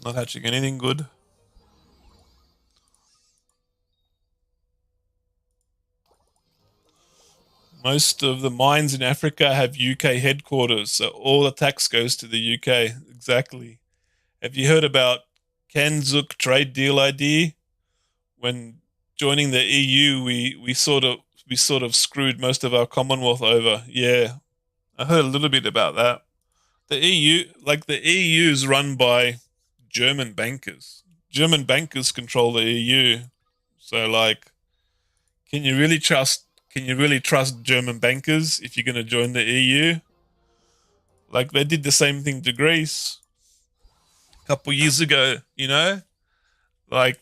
Not hatching anything good. Most of the mines in Africa have UK headquarters, so all the tax goes to the UK. Exactly. Have you heard about Kanzuk trade deal ID? When joining the EU, we sort of screwed most of our Commonwealth over. Yeah, I heard a little bit about that. The EU is run by German bankers. German bankers control the EU. So like, can you really trust German bankers if you're going to join the EU? Like, they did the same thing to Greece a couple years ago, you know? Like,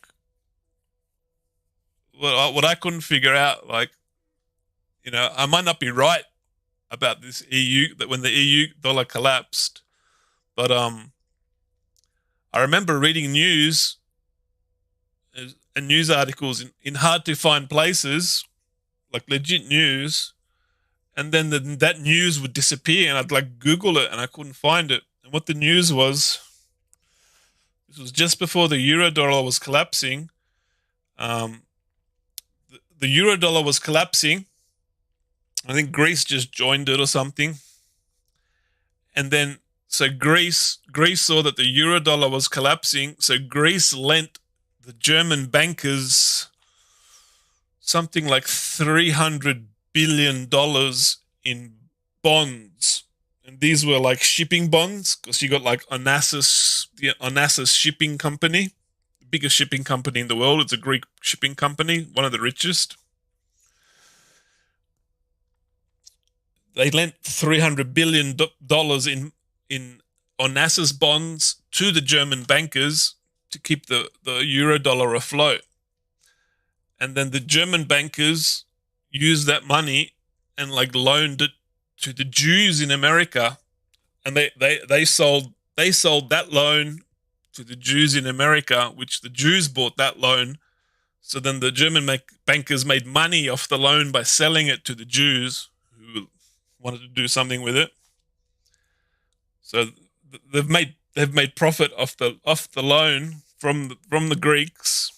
what I couldn't figure out, like, you know, I might not be right about this EU, that when the EU dollar collapsed, but I remember reading news and news articles in hard to find places, like legit news, and then that news would disappear, and I'd like Google it and I couldn't find it. And what the news was, this was just before the euro dollar was collapsing. The euro dollar was collapsing. I think Greece just joined it or something. And then, so Greece saw that the euro dollar was collapsing. So Greece lent the German bankers something like $300 billion in bonds. And these were like shipping bonds, because you got like Onassis shipping company, the biggest shipping company in the world. It's a Greek shipping company, one of the richest. They lent $300 billion in Onassis bonds to the German bankers to keep the euro dollar afloat. And then the German bankers used that money and like loaned it to the Jews in America, and they sold that loan to the Jews in America, which the Jews bought that loan. So then the German bankers made money off the loan by selling it to the Jews who wanted to do something with it. So they've made profit off the loan from the Greeks.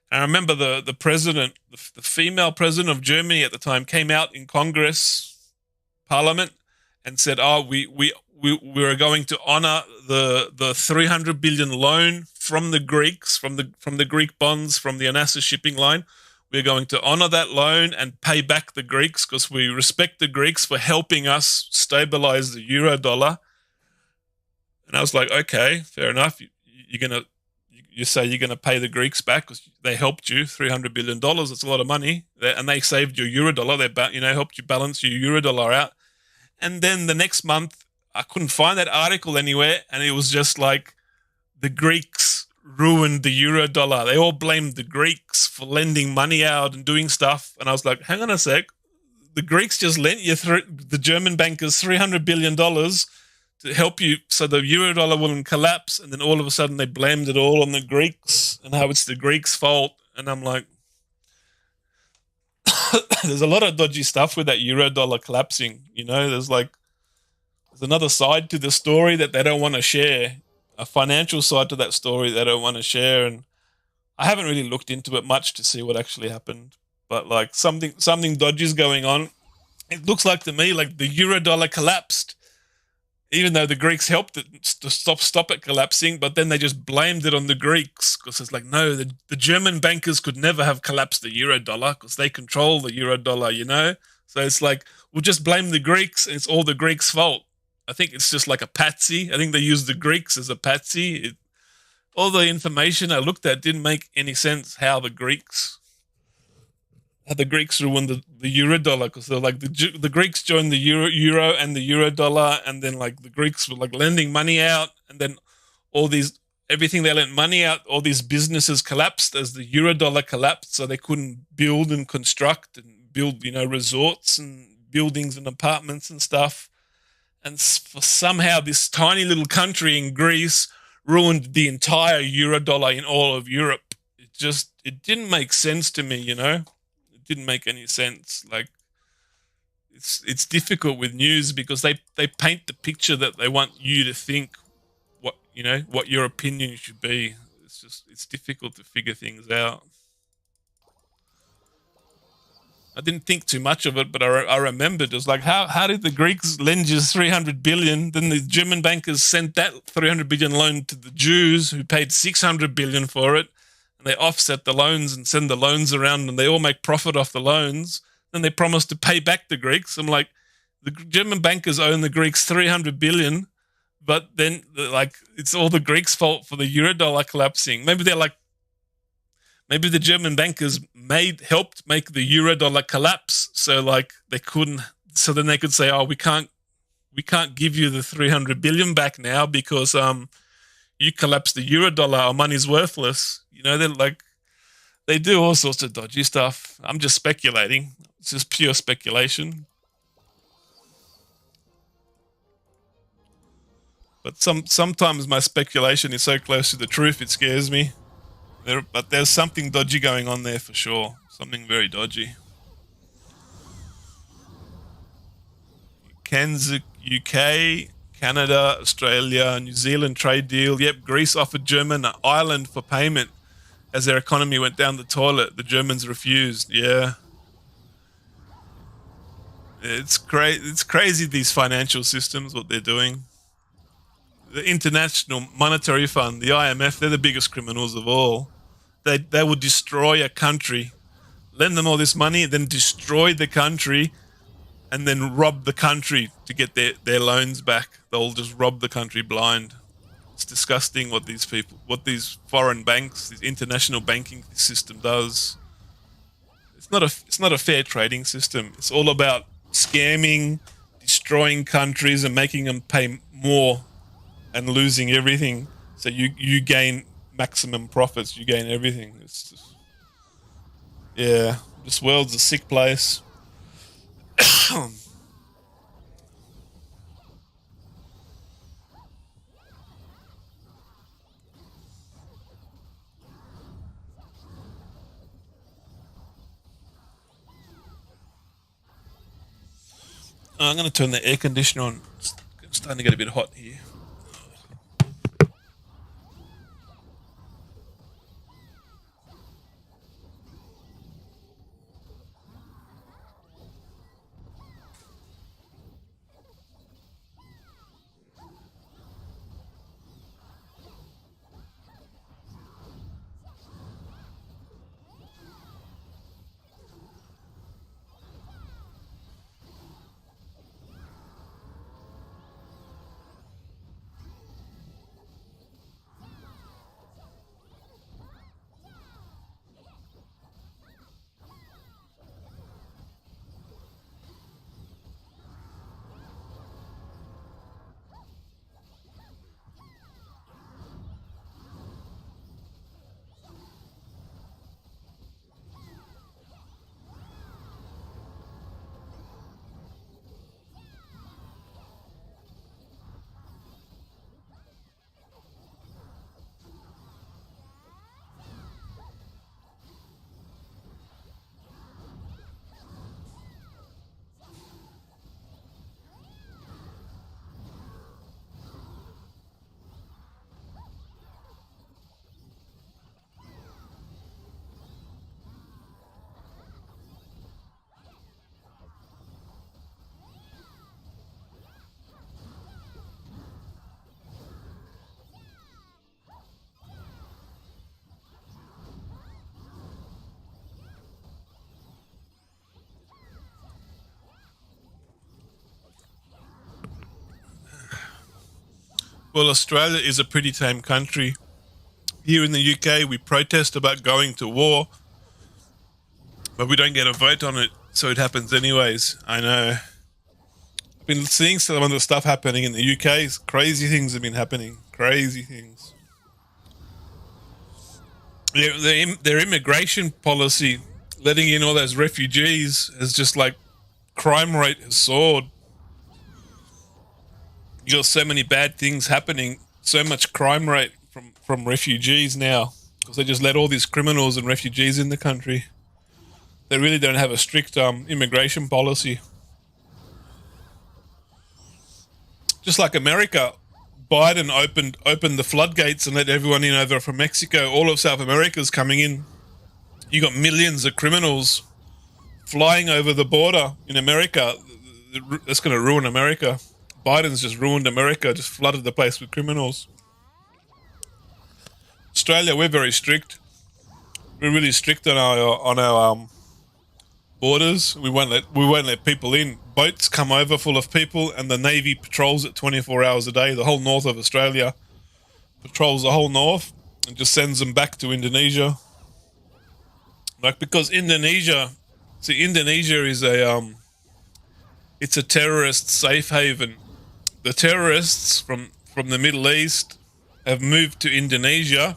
And I remember the president, the female president of Germany at the time, came out in Congress, Parliament, and said, "Oh, we are going to honor the 300 billion loan from the Greeks, from the Greek bonds, from the Onassis shipping line. We're going to honor that loan and pay back the Greeks because we respect the Greeks for helping us stabilize the euro dollar." And I was like, okay, fair enough. You say you're gonna pay the Greeks back because they helped you $300 billion. It's a lot of money, and they saved your euro dollar. They helped you balance your euro dollar out. And then the next month, I couldn't find that article anywhere, and it was just like the Greeks ruined the euro dollar. They all blamed the Greeks for lending money out and doing stuff. And I was like, hang on a sec, the Greeks just lent you the German bankers $300 billion to help you so the euro dollar wouldn't collapse, and then all of a sudden they blamed it all on the Greeks and how it's the Greeks' fault. And I'm like, there's a lot of dodgy stuff with that euro dollar collapsing. There's another side to the story that they don't want to share, a financial side to that story they don't want to share. And I haven't really looked into it much to see what actually happened, but like something dodgy is going on. It looks like to me like the euro dollar collapsed, even though the Greeks helped it to stop it collapsing, but then they just blamed it on the Greeks because it's like, no, the German bankers could never have collapsed the euro dollar because they control the euro dollar, So it's like, we'll just blame the Greeks and it's all the Greeks' fault. I think it's just like a patsy. I think they used the Greeks as a patsy. All the information I looked at didn't make any sense how the Greeks ruined the euro dollar, because they're like the Greeks joined the euro and the euro dollar, and then like the Greeks were like lending money out, and then everything they lent money out, all these businesses collapsed as the euro dollar collapsed, so they couldn't build and construct and build resorts and buildings and apartments and stuff. And for somehow this tiny little country in Greece ruined the entire euro dollar in all of Europe. It didn't make sense to me, It didn't make any sense. Like, it's difficult with news because they paint the picture that they want you to think what your opinion should be. It's difficult to figure things out. I didn't think too much of it, but I remembered. It was like, how did the Greeks lend you 300 billion? Then the German bankers sent that 300 billion loan to the Jews, who paid 600 billion for it. And they offset the loans and send the loans around, and they all make profit off the loans. Then they promise to pay back the Greeks. I'm like, the German bankers own the Greeks 300 billion, but then it's all the Greeks' fault for the euro dollar collapsing. Maybe the German bankers helped make the euro dollar collapse, so then they could say, oh, we can't give you the 300 billion back now because you collapsed the euro dollar, our money's worthless. They do all sorts of dodgy stuff. I'm just speculating. It's just pure speculation. But sometimes my speculation is so close to the truth it scares me. But there's something dodgy going on there for sure. Something very dodgy. UK, Canada, Australia, New Zealand trade deal. Yep, Greece offered German an island for payment as their economy went down the toilet. The Germans refused. Yeah. It's crazy, these financial systems, what they're doing. The International Monetary Fund, the IMF, they're the biggest criminals of all. They would destroy a country, lend them all this money, then destroy the country, and then rob the country to get their loans back. They'll just rob the country blind. It's disgusting what these foreign banks, this international banking system does. It's not a fair trading system. It's all about scamming, destroying countries, and making them pay more and losing everything. So you gain maximum profits, you gain everything. It's just, yeah, this world's a sick place. I'm going to turn the air conditioner on. It's starting to get a bit hot here. Well, Australia is a pretty tame country. Here in the UK, we protest about going to war, but we don't get a vote on it, so it happens anyways. I know. I've been seeing some of the stuff happening in the UK. Crazy things have been happening. Crazy things. Their immigration policy, letting in all those refugees, is just like crime rate has soared. You got so many bad things happening, so much crime rate from refugees now, because they just let all these criminals and refugees in the country. They really don't have a strict immigration policy. Just like America, Biden opened the floodgates and let everyone in over from Mexico. All of South America's coming in. You got millions of criminals flying over the border in America. That's going to ruin America. Biden's just ruined America, just flooded the place with criminals. Australia, we're very strict. We're really strict on our borders. We won't let people in. Boats come over full of people, and the Navy patrols it 24 hours a day. The whole north of Australia patrols the whole north and just sends them back to Indonesia. Like, because Indonesia is it's a terrorist safe haven. The terrorists from the Middle East have moved to Indonesia,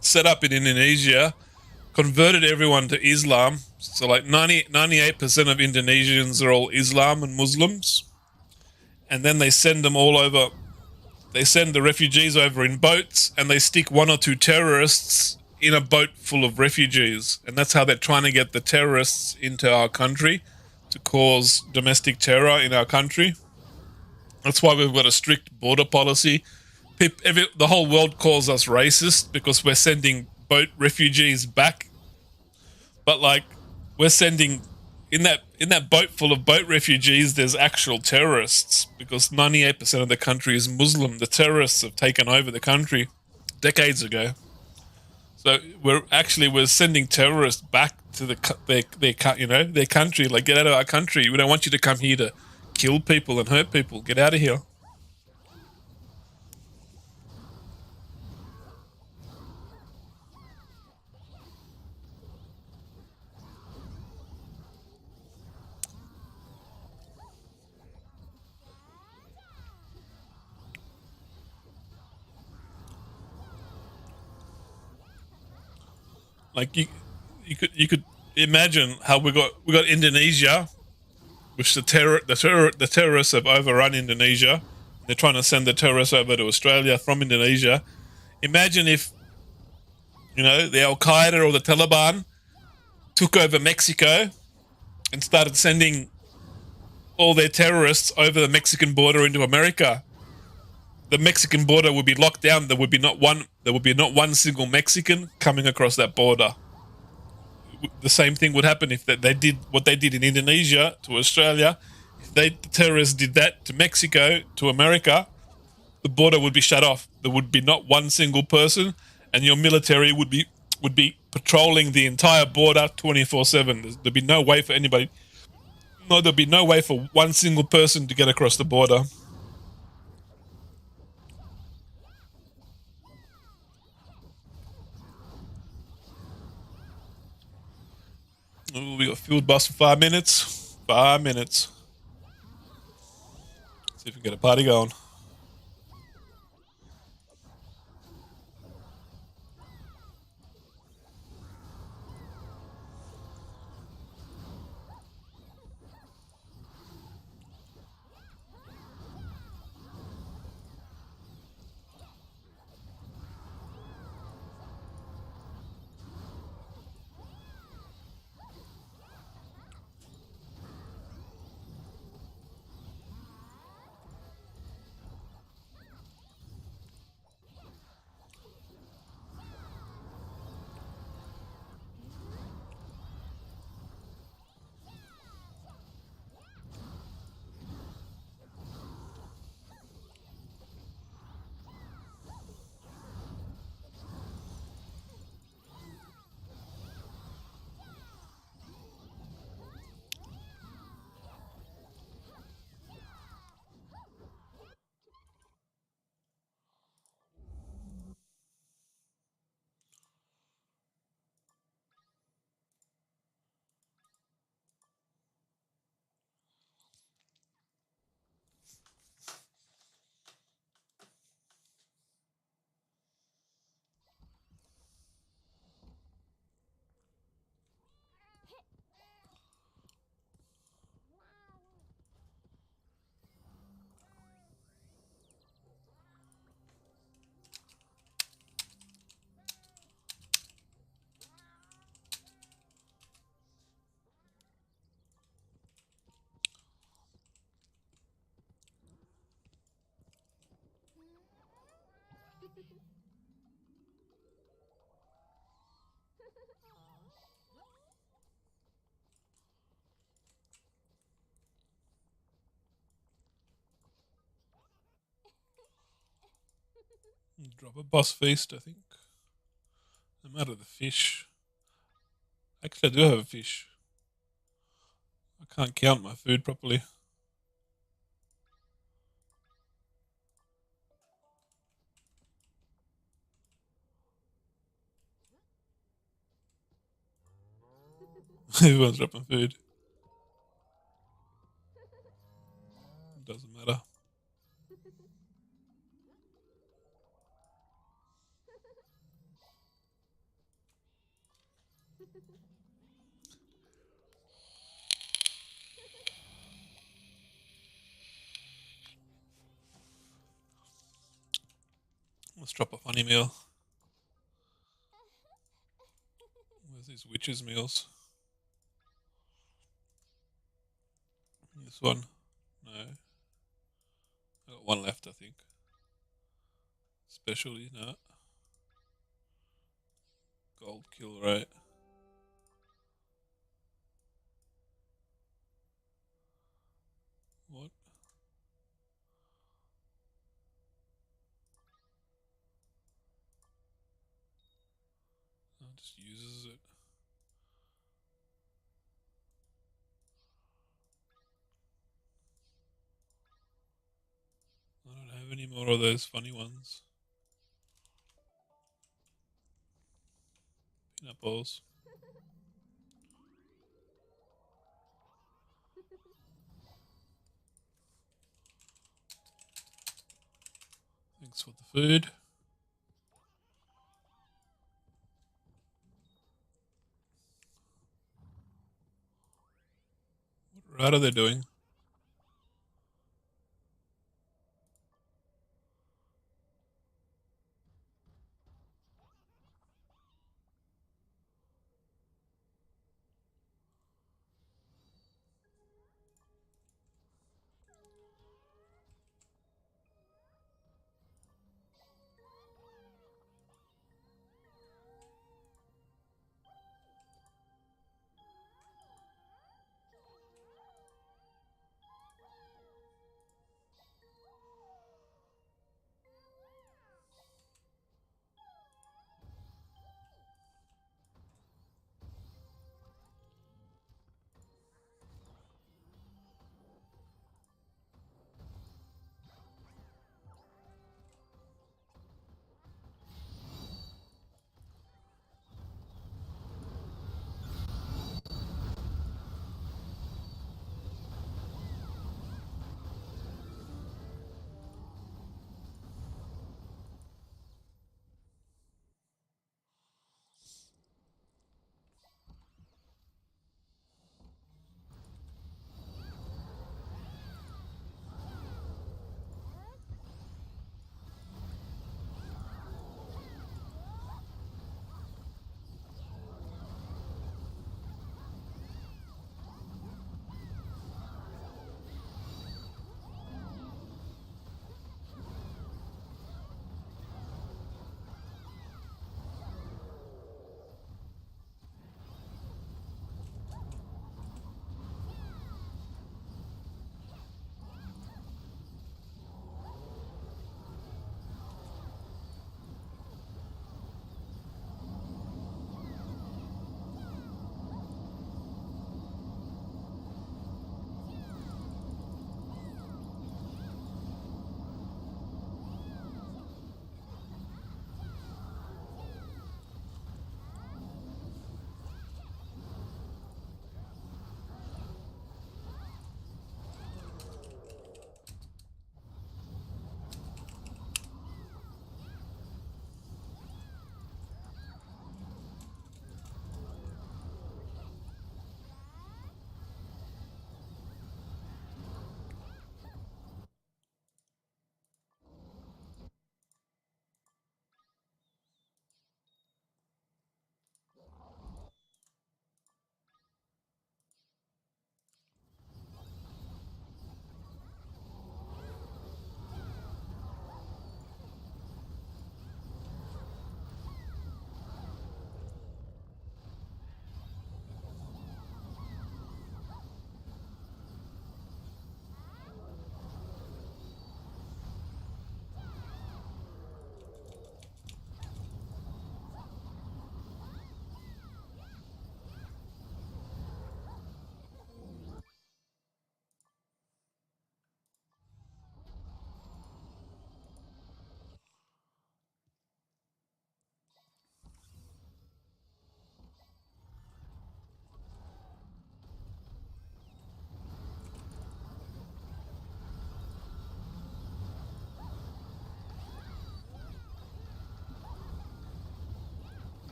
set up in Indonesia, converted everyone to Islam. So like 98% of Indonesians are all Islam and Muslims. And then they send them all over. They send the refugees over in boats, and they stick one or two terrorists in a boat full of refugees. And that's how they're trying to get the terrorists into our country to cause domestic terror in our country. That's why we've got a strict border policy. The whole world calls us racist because we're sending boat refugees back. But like, we're sending in that boat full of boat refugees, there's actual terrorists, because 98% of the country is Muslim. The terrorists have taken over the country decades ago. So we're sending terrorists back to their country. Like, get out of our country. We don't want you to come here to kill people and hurt people. Get out of here. Like, you could imagine how we got Indonesia, which the terrorists have overrun Indonesia. They're trying to send the terrorists over to Australia from Indonesia. Imagine if, the Al Qaeda or the Taliban took over Mexico and started sending all their terrorists over the Mexican border into America. The Mexican border would be locked down. There would be not one single Mexican coming across that border. The same thing would happen if they did what they did in Indonesia to Australia. If the terrorists did that to Mexico, to America, the border would be shut off. There would be not one single person, and your military would be patrolling the entire border 24/7. There'd be no way for anybody. No, there'd be no way for one single person to get across the border. Ooh, we got field bus for 5 minutes. 5 minutes. See if we can get a party going. Drop a boss feast, I think. I'm out of the fish. Actually, I do have a fish. I can't count my food properly. Everyone's dropping food. Doesn't matter. Let's drop a funny meal. Where's these witches' meals? This one? No. I got one left, I think. Specialty, no. Gold kill rate. What? Oh, it just uses it. I don't have any more of those funny ones. Peanut balls. Thanks for the food. What route are they doing?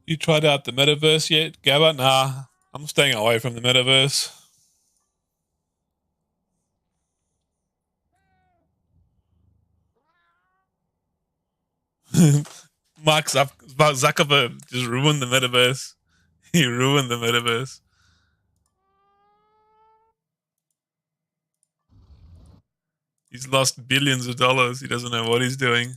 You tried out the metaverse yet, Gabba? Nah, I'm staying away from the metaverse. Mark Zuckerberg just ruined the metaverse. He ruined the metaverse. He's lost billions of dollars. He doesn't know what he's doing.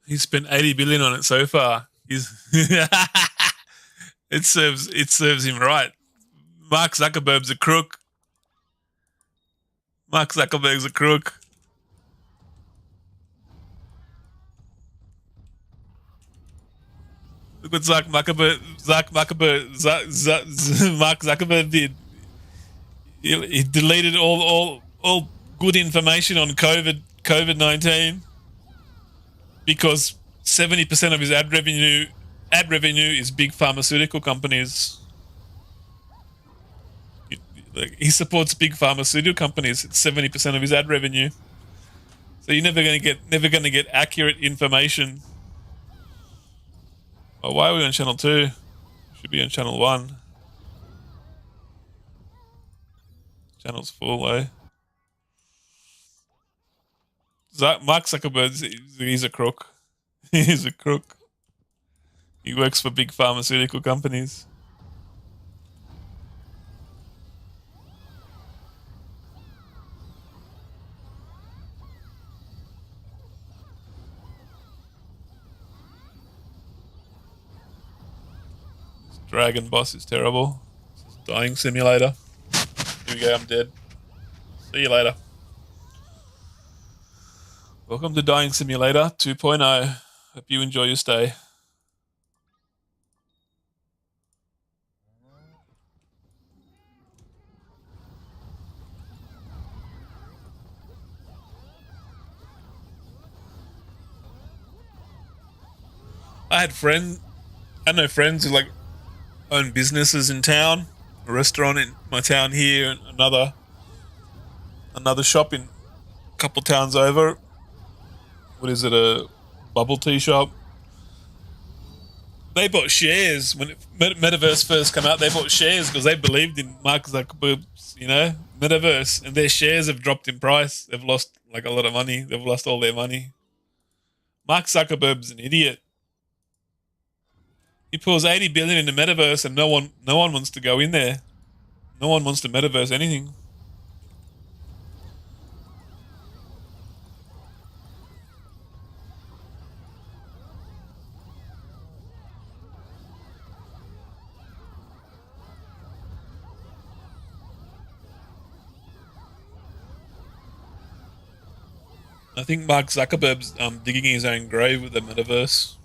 He's spent 80 billion on it so far. He's it serves him right. Mark Zuckerberg's a crook. Mark Zuckerberg's a crook. Look what Mark Zuckerberg did. He deleted all good information on COVID-19 because 70% of his ad revenue is big pharmaceutical companies. He supports big pharmaceutical companies. It's 70% of his ad revenue. So you're never gonna get accurate information. Oh, why are we on channel 2? Should be on channel 1. Channel's full, eh? Mark Zuckerberg, he's a crook. He's a crook. He works for big pharmaceutical companies. Dragon boss is terrible. This is Dying Simulator. Here we go, I'm dead. See you later. Welcome to Dying Simulator 2.0. Hope you enjoy your stay. I know friends who like own businesses in town, a restaurant in my town here, and another shop in a couple towns over. What is it? A bubble tea shop. They bought shares when Metaverse first came out. They bought shares because they believed in Mark Zuckerberg's, Metaverse, and their shares have dropped in price. They've lost like a lot of money. They've lost all their money. Mark Zuckerberg's an idiot. He pours 80 billion in the metaverse, and no one wants to go in there. No one wants to metaverse anything. I think Mark Zuckerberg's digging his own grave with the metaverse.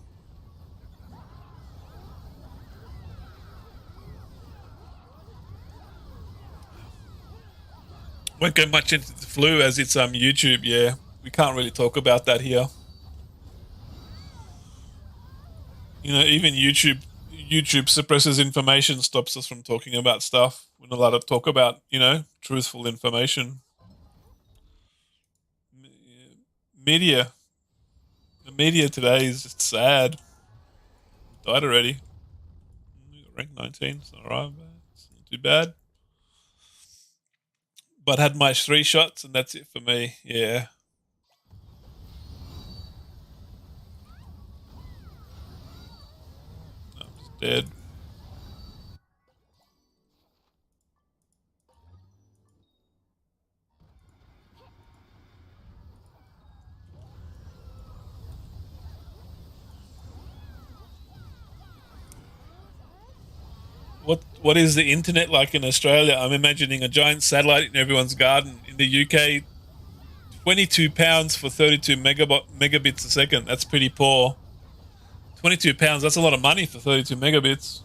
Won't go much into the flu as it's YouTube. Yeah, we can't really talk about that here. Even YouTube suppresses information, stops us from talking about stuff. We're not allowed to talk about truthful information. The media today is just sad. Died already. Rank 19. It's alright, it's not too bad. But had my 3 shots, and that's it for me. Yeah. I'm just dead. What is the internet like in Australia? I'm imagining a giant satellite in everyone's garden. In the UK, £22 for 32 megabits a second. That's pretty poor. £22, that's a lot of money for 32 megabits.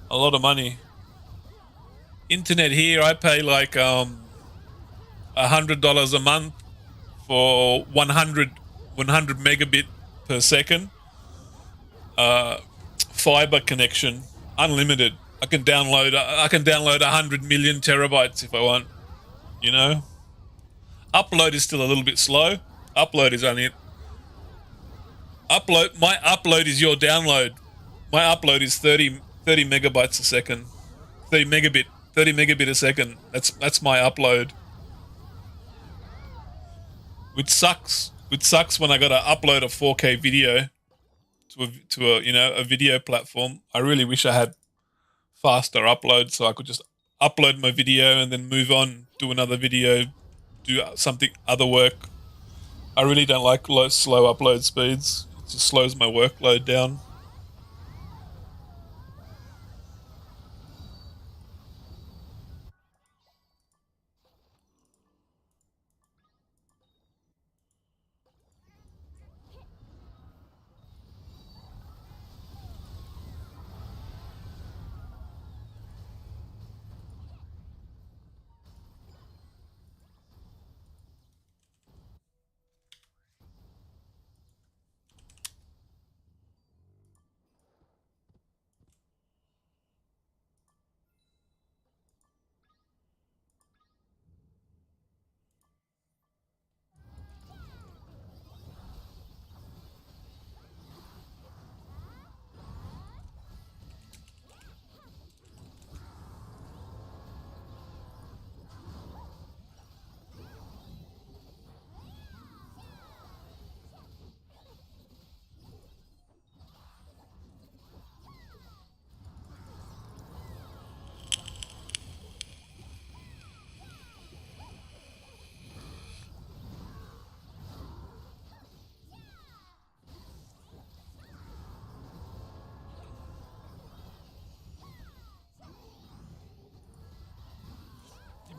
A lot of money. Internet here, I pay like $100 a month for 100 megabit per second. Fiber connection, unlimited. I can download 100 million terabytes if I want. You know, upload is still a little bit slow. Upload is only my upload is your download. My upload is 30 megabytes a second. 30 megabit a second. That's my upload. Which sucks when I got to upload a 4K video to a video platform. I really wish I had faster upload so I could just upload my video and then move on, do another video, do something other work. I really don't like slow upload speeds. It just slows my workload down.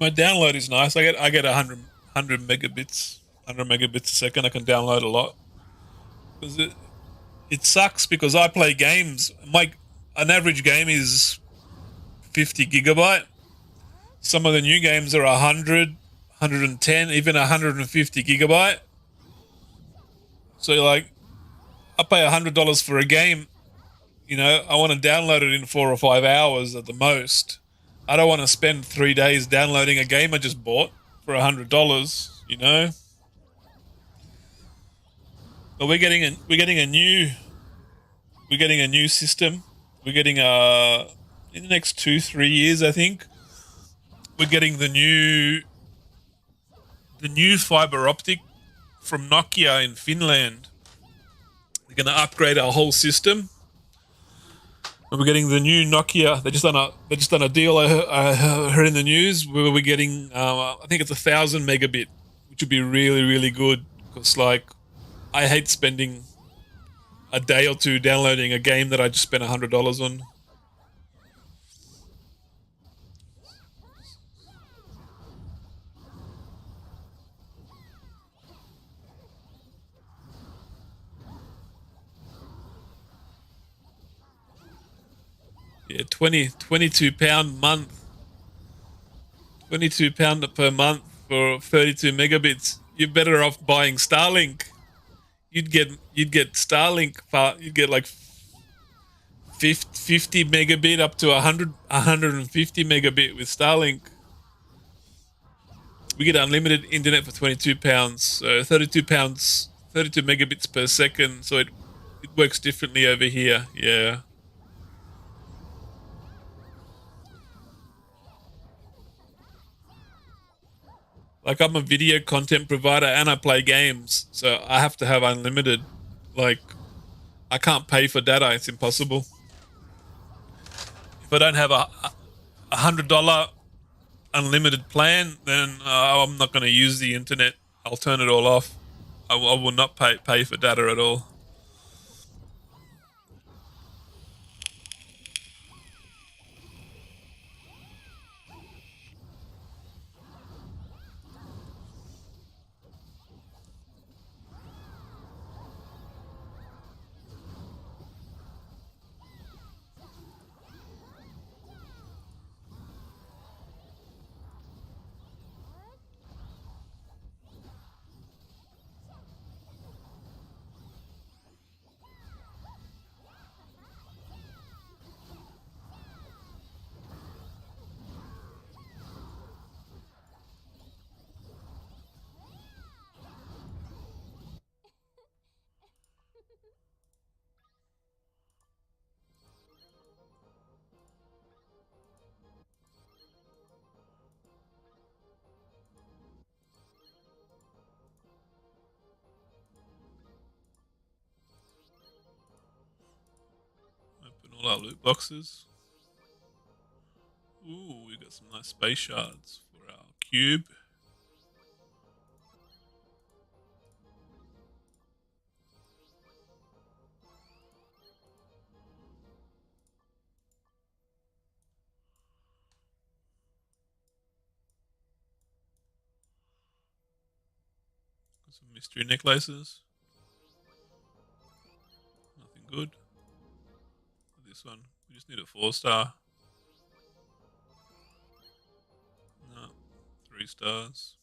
My download is nice. I get 100 megabits, 100 megabits a second. I can download a lot. Because it sucks because I play games. An average game is 50 gigabyte. Some of the new games are 100, 110, even 150 gigabyte. So like, I pay $100 for a game. You know, I want to download it in 4 or 5 hours at the most. I don't want to spend 3 days downloading a game I just bought for $100. You know. But we're getting a new system. We're getting in the next 2-3 years, I think. We're getting the new fiber optic from Nokia in Finland. They're going to upgrade our whole system. And we're getting the new Nokia. They just done a deal. I heard in the news where we're getting. I think it's 1,000 megabit, which would be really, really good. Because like, I hate spending a day or two downloading a game that I just spent $100 on. Yeah, £22 month. £22 per month for 32 megabits. You're better off buying Starlink. You'd get Starlink. You'd get like 50 megabit up to 150 megabit with Starlink. We get unlimited internet for £22. So £32, 32 megabits per second. So It works differently over here. Yeah. Like I'm a video content provider and I play games, so I have to have unlimited. Like I can't pay for data; it's impossible. If I don't have a $100 unlimited plan, then I'm not going to use the internet. I'll turn it all off. I will not pay for data at all. Open all our loot boxes. Ooh, we got some nice space shards for our cube. Got some mystery necklaces. Nothing good. This one, we just need a 4-star. No, 3 stars.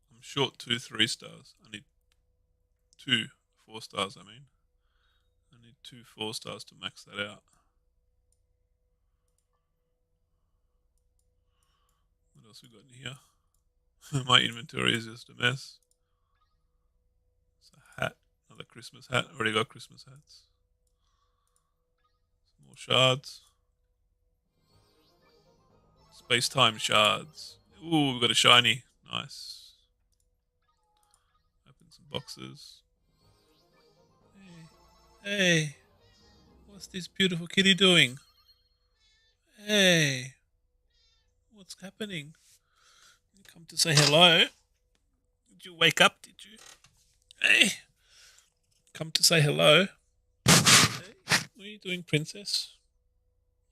I'm short 2 3-stars. I need 2 4-stars. I need 2 4-stars to max that out. What else we got in here? My inventory is just a mess. It's a hat, another Christmas hat. Already got Christmas hats. Some more shards. Space-time shards. Ooh, we've got a shiny. Nice. Open some boxes. Hey, what's this beautiful kitty doing? Hey, what's happening? You come to say hello? Did you wake up? Did you? Hey, come to say hello? Hey, what are you doing, princess?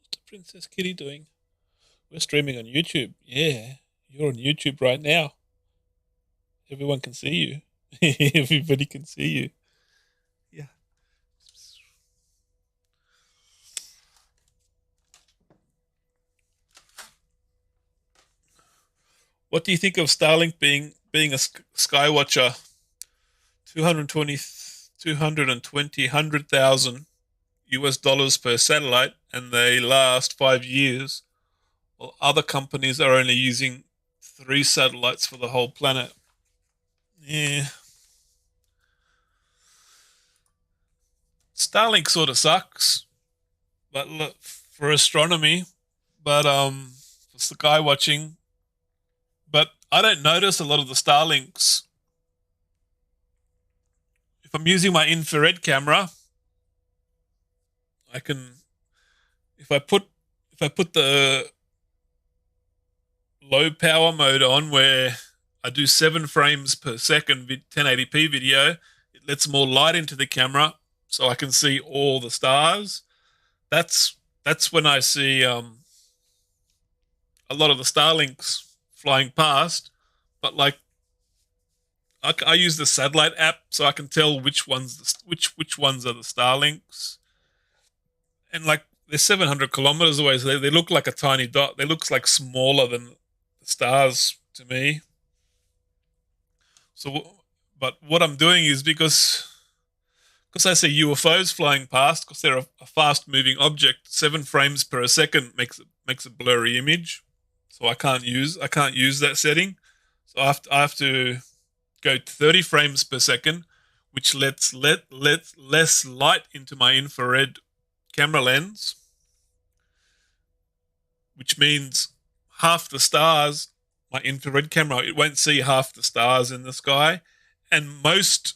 What's the princess kitty doing? We're streaming on YouTube. Yeah, you're on YouTube right now. Everyone can see you. Everybody can see you. Yeah. What do you think of Starlink being a Skywatcher? 100,000 US dollars per satellite, and they last 5 years. While other companies are only using 3 satellites for the whole planet. Yeah. Starlink sort of sucks, but look, for astronomy, but for sky watching. But I don't notice a lot of the Starlinks. If I'm using my infrared camera, I can. If I put the low power mode on, where I do 7 frames per second 1080p video, it lets more light into the camera, so I can see all the stars. That's when I see a lot of the Starlinks flying past. But like, I use the satellite app, so I can tell which ones which ones are the Starlinks. And like, they're 700 kilometers away, so they look like a tiny dot. They look like smaller than the stars to me. So, but what I'm doing is because I see UFOs flying past, because they're a fast-moving object. 7 frames per second makes a blurry image, so I can't use that setting. So I have to go 30 frames per second, which lets less light into my infrared camera lens, which means half the stars, my infrared camera, it won't see half the stars in the sky. And most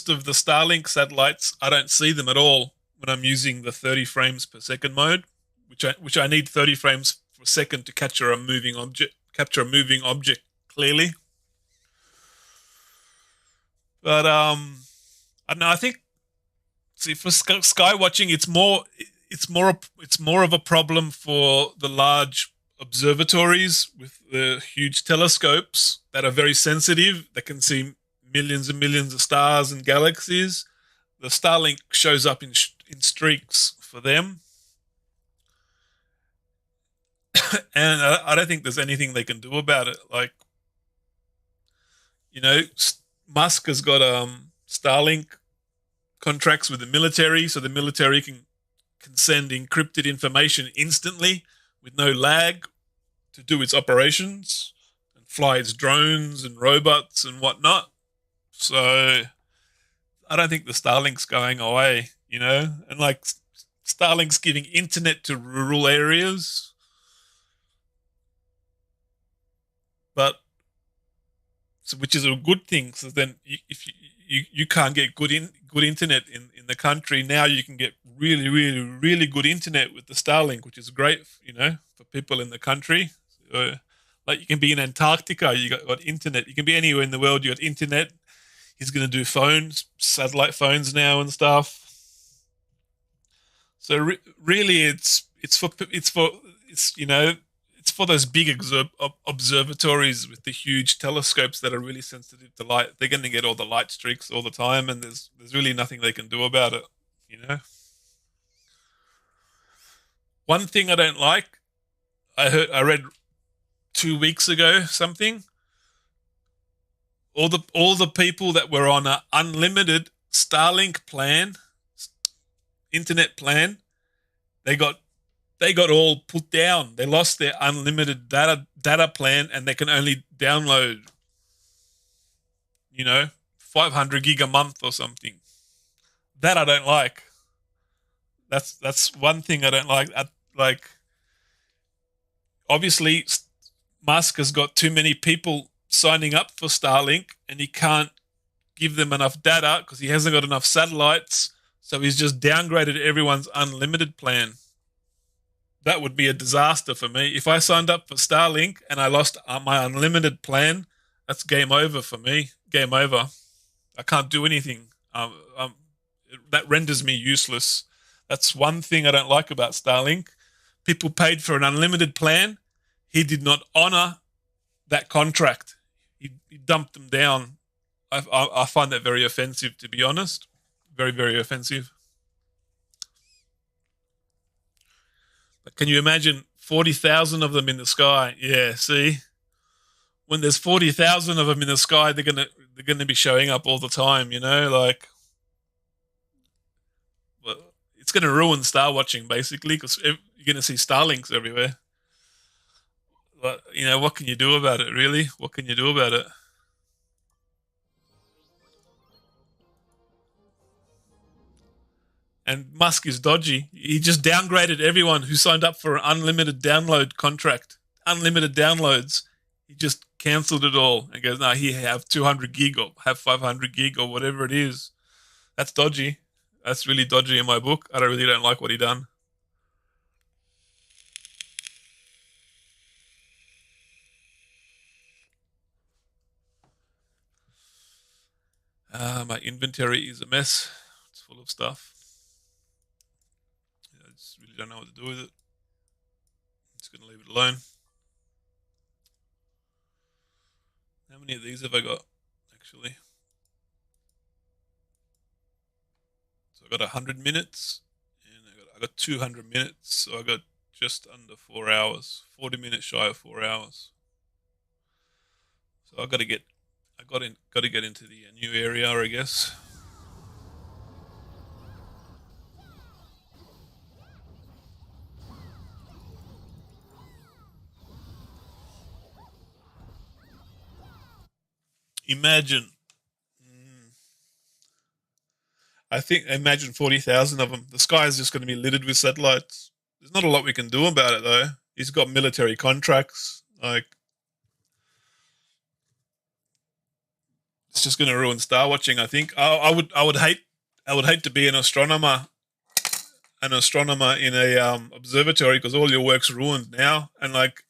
of the Starlink satellites, I don't see them at all when I'm using the 30 frames per second mode, which I need 30 frames per second to capture a moving object clearly. But I don't know. I think, see, for sky watching, it's more of a problem for the large observatories with the huge telescopes that are very sensitive, that can see millions and millions of stars and galaxies. The Starlink shows up in streaks for them. And I don't think there's anything they can do about it. Like, you know, Musk has got Starlink contracts with the military, so the military can send encrypted information instantly with no lag to do its operations and fly its drones and robots and whatnot. So I don't think the Starlink's going away, you know? And like Starlink's giving internet to rural areas. But which is a good thing. So then if you can't get good internet in the country, now you can get really, really, really good internet with the Starlink, which is great, you know, for people in the country. Like you can be in Antarctica, you got internet. You can be anywhere in the world, you got internet. He's going to do satellite phones now and stuff. So really, it's for those big observatories with the huge telescopes that are really sensitive to light. They're going to get all the light streaks all the time, and there's really nothing they can do about it, you know. One thing I don't like, I read 2 weeks ago something. All the people that were on an unlimited Starlink plan, internet plan, they got all put down. They lost their unlimited data plan, and they can only download, 500 gig a month or something. That I don't like. That's one thing I don't like. Like, obviously, Musk has got too many people signing up for Starlink, and he can't give them enough data because he hasn't got enough satellites. So he's just downgraded everyone's unlimited plan. That would be a disaster for me. If I signed up for Starlink and I lost my unlimited plan, that's game over for me. Game over. I can't do anything. That renders me useless. That's one thing I don't like about Starlink. People paid for an unlimited plan. He did not honor that contract. He dumped them down. I find that very offensive, to be honest. Very, very offensive. But can you imagine 40,000 of them in the sky? Yeah, see? When there's 40,000 of them in the sky, they're gonna be showing up all the time, like, well, it's gonna ruin star watching basically, because you're gonna see Starlinks everywhere. But what can you do about it, really? What can you do about it? And Musk is dodgy. He just downgraded everyone who signed up for an unlimited download contract, unlimited downloads. He just cancelled it all and goes, "No, here, have 200 gig or have 500 gig or whatever it is." That's dodgy. That's really dodgy in my book. I really don't like what he done. My inventory is a mess. It's full of stuff. I just really don't know what to do with it. I'm just going to leave it alone. How many of these have I got, actually? So I got 100 minutes, and I got 200 minutes, so I got just under 4 hours, 40 minutes shy of 4 hours. So I got to get into the new area, I guess. Imagine. Imagine 40,000 of them. The sky is just going to be littered with satellites. There's not a lot we can do about it though. He's got military contracts. Like, it's just going to ruin star watching. I think I would hate to be an astronomer in a observatory, because all your work's ruined now. And like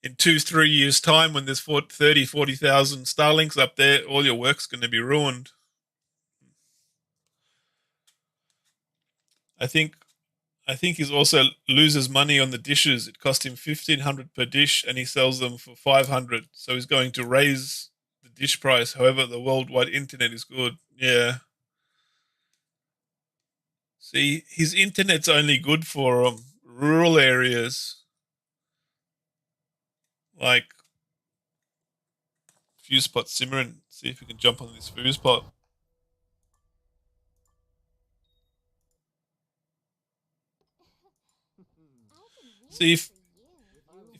in 2-3 years time, when there's 40,000 Starlinks up there, all your work's going to be ruined. I think he also loses money on the dishes. It cost him 1,500 per dish, and he sells them for 500. So he's going to raise the dish price. However, the worldwide internet is good. Yeah. See, his internet's only good for rural areas, like Fuse Pot Simran. See if we can jump on this Fuse Pot. See, if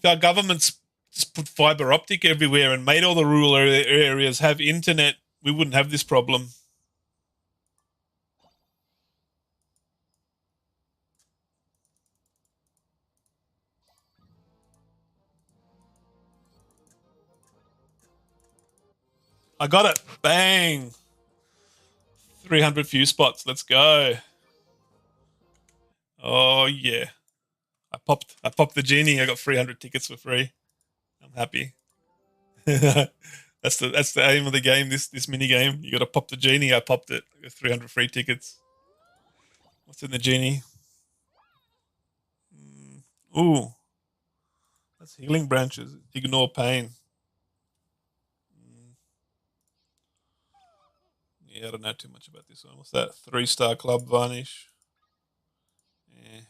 our governments just put fiber optic everywhere and made all the rural areas have internet, we wouldn't have this problem. I got it. Bang. 300 Fuse spots. Let's go. Oh yeah. I popped the genie. I got 300 tickets for free. I'm happy. That's the aim of the game. This mini game. You got to pop the genie. I popped it. I got 300 free tickets. What's in the genie? Ooh, that's healing branches. Ignore pain. Yeah, I don't know too much about this one. What's that? 3-star club varnish. Yeah.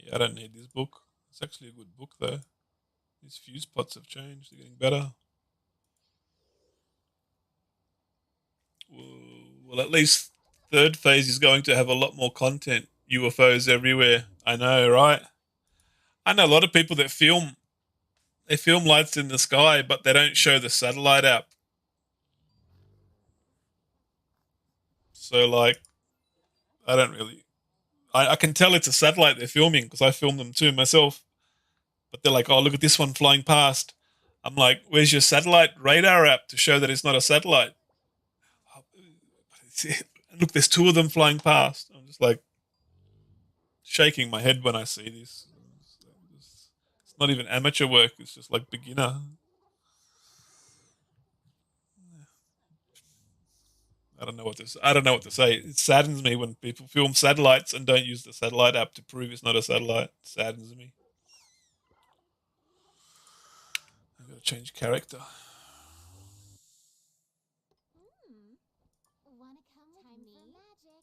Yeah, I don't need this book. It's actually a good book though. These fuse pots have changed. They're getting better. Well, at least third phase is going to have a lot more content. UFOs everywhere. I know, right? I know a lot of people that they film lights in the sky, but they don't show the satellite app. So like, I don't really. I can tell it's a satellite they're filming because I filmed them too myself. But they're like, "Oh, look at this one flying past." I'm like, "Where's your satellite radar app to show that it's not a satellite?" Look, there's 2 of them flying past. I'm just like shaking my head when I see this. It's not even amateur work. It's just like beginner. I don't know what to say. It saddens me when people film satellites and don't use the satellite app to prove it's not a satellite. It saddens me. I've got to change character. Wanna come with me? Magic.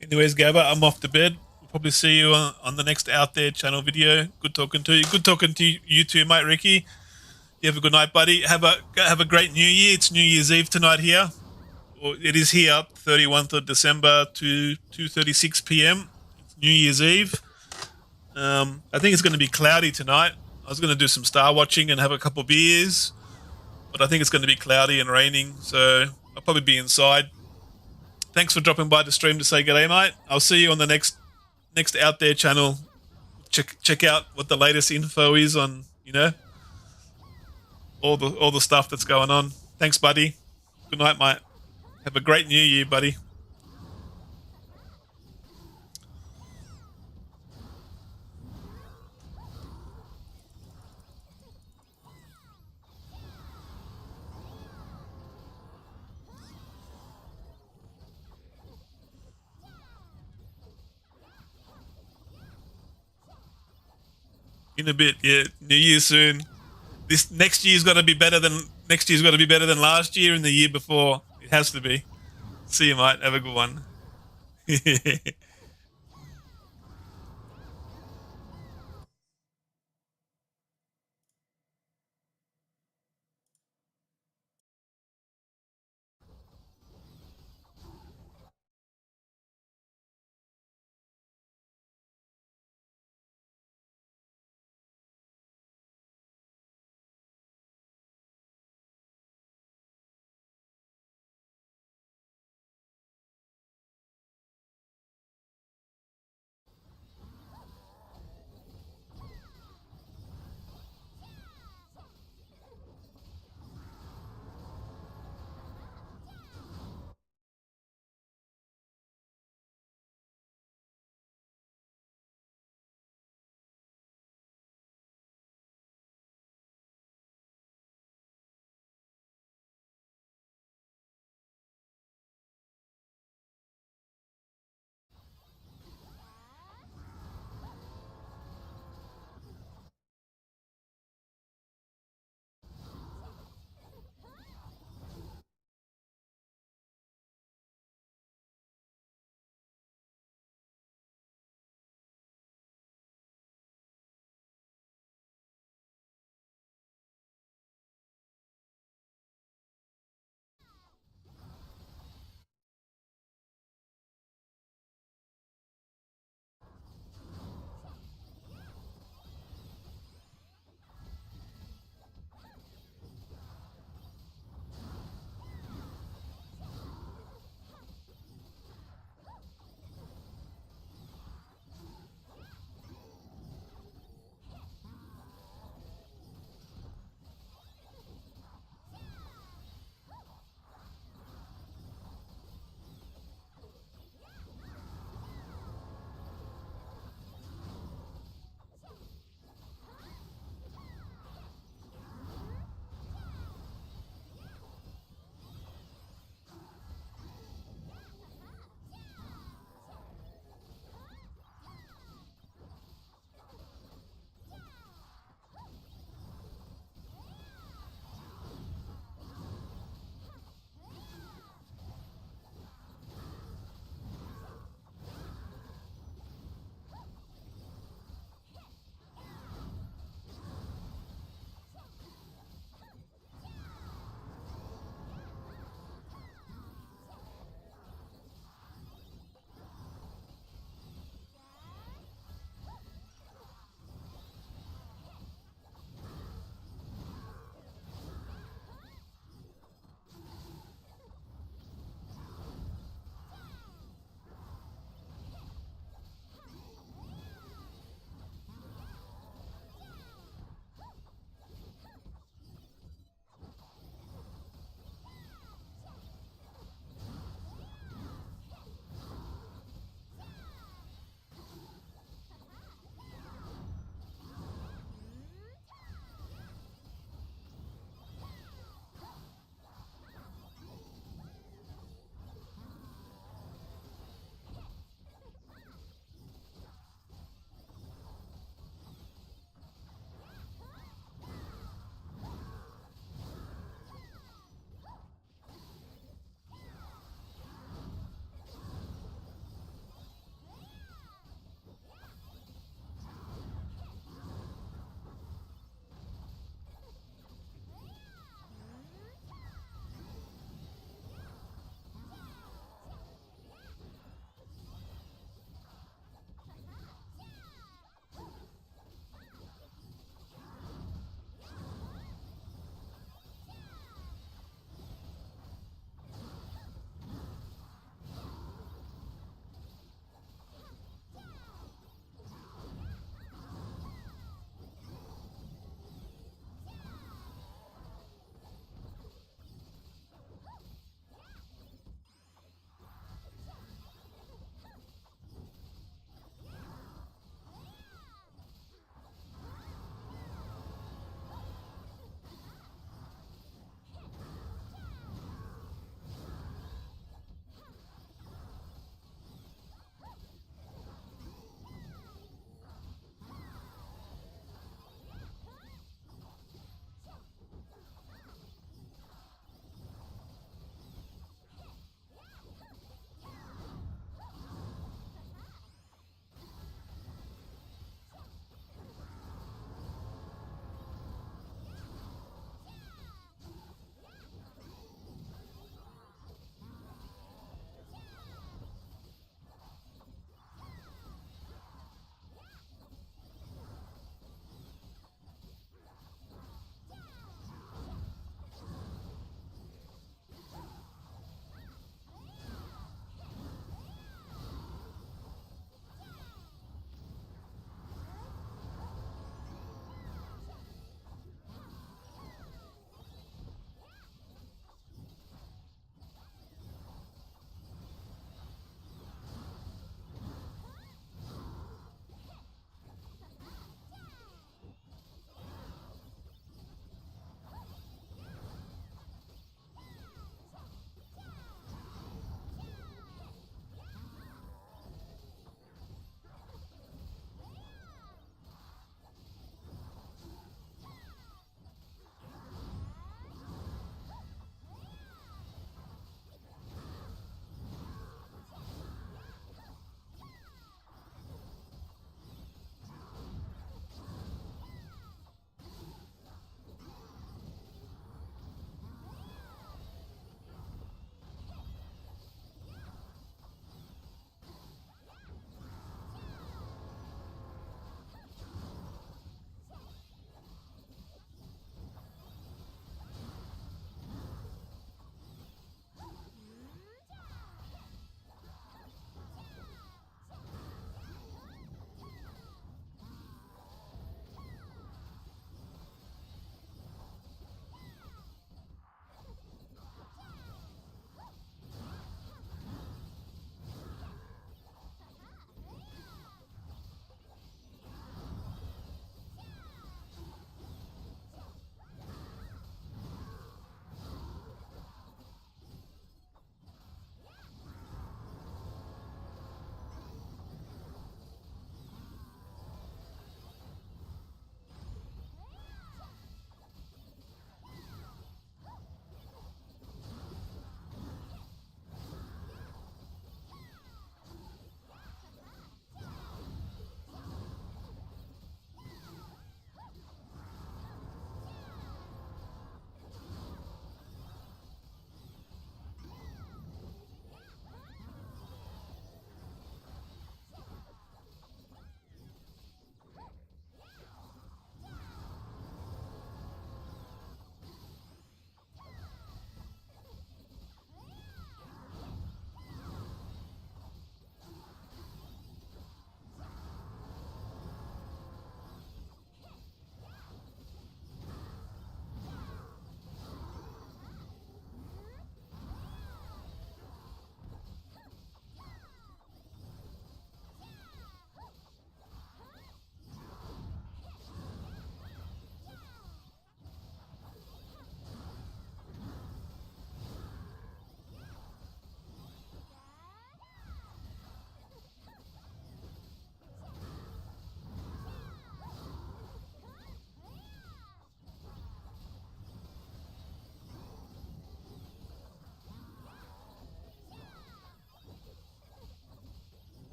Anyways, Gabba, I'm off to bed. We'll probably see you on the next Out There channel video. Good talking to you. Good talking to you too, mate, Ricky. You have a good night, buddy. Have a great New Year. It's New Year's Eve tonight here. Or it is here, 31st of December to 2:36 p.m. It's New Year's Eve. I think it's going to be cloudy tonight. I was going to do some star watching and have a couple beers, but I think it's going to be cloudy and raining, so I'll probably be inside. Thanks for dropping by the stream to say g'day, mate. I'll see you on the next Out There channel. Check out what the latest info is on, all the stuff that's going on. Thanks, buddy. Good night, mate. Have a great New Year, buddy. In a bit, yeah. New Year soon. This next year's got to be better than last year and the year before. It has to be. See you, mate. Have a good one.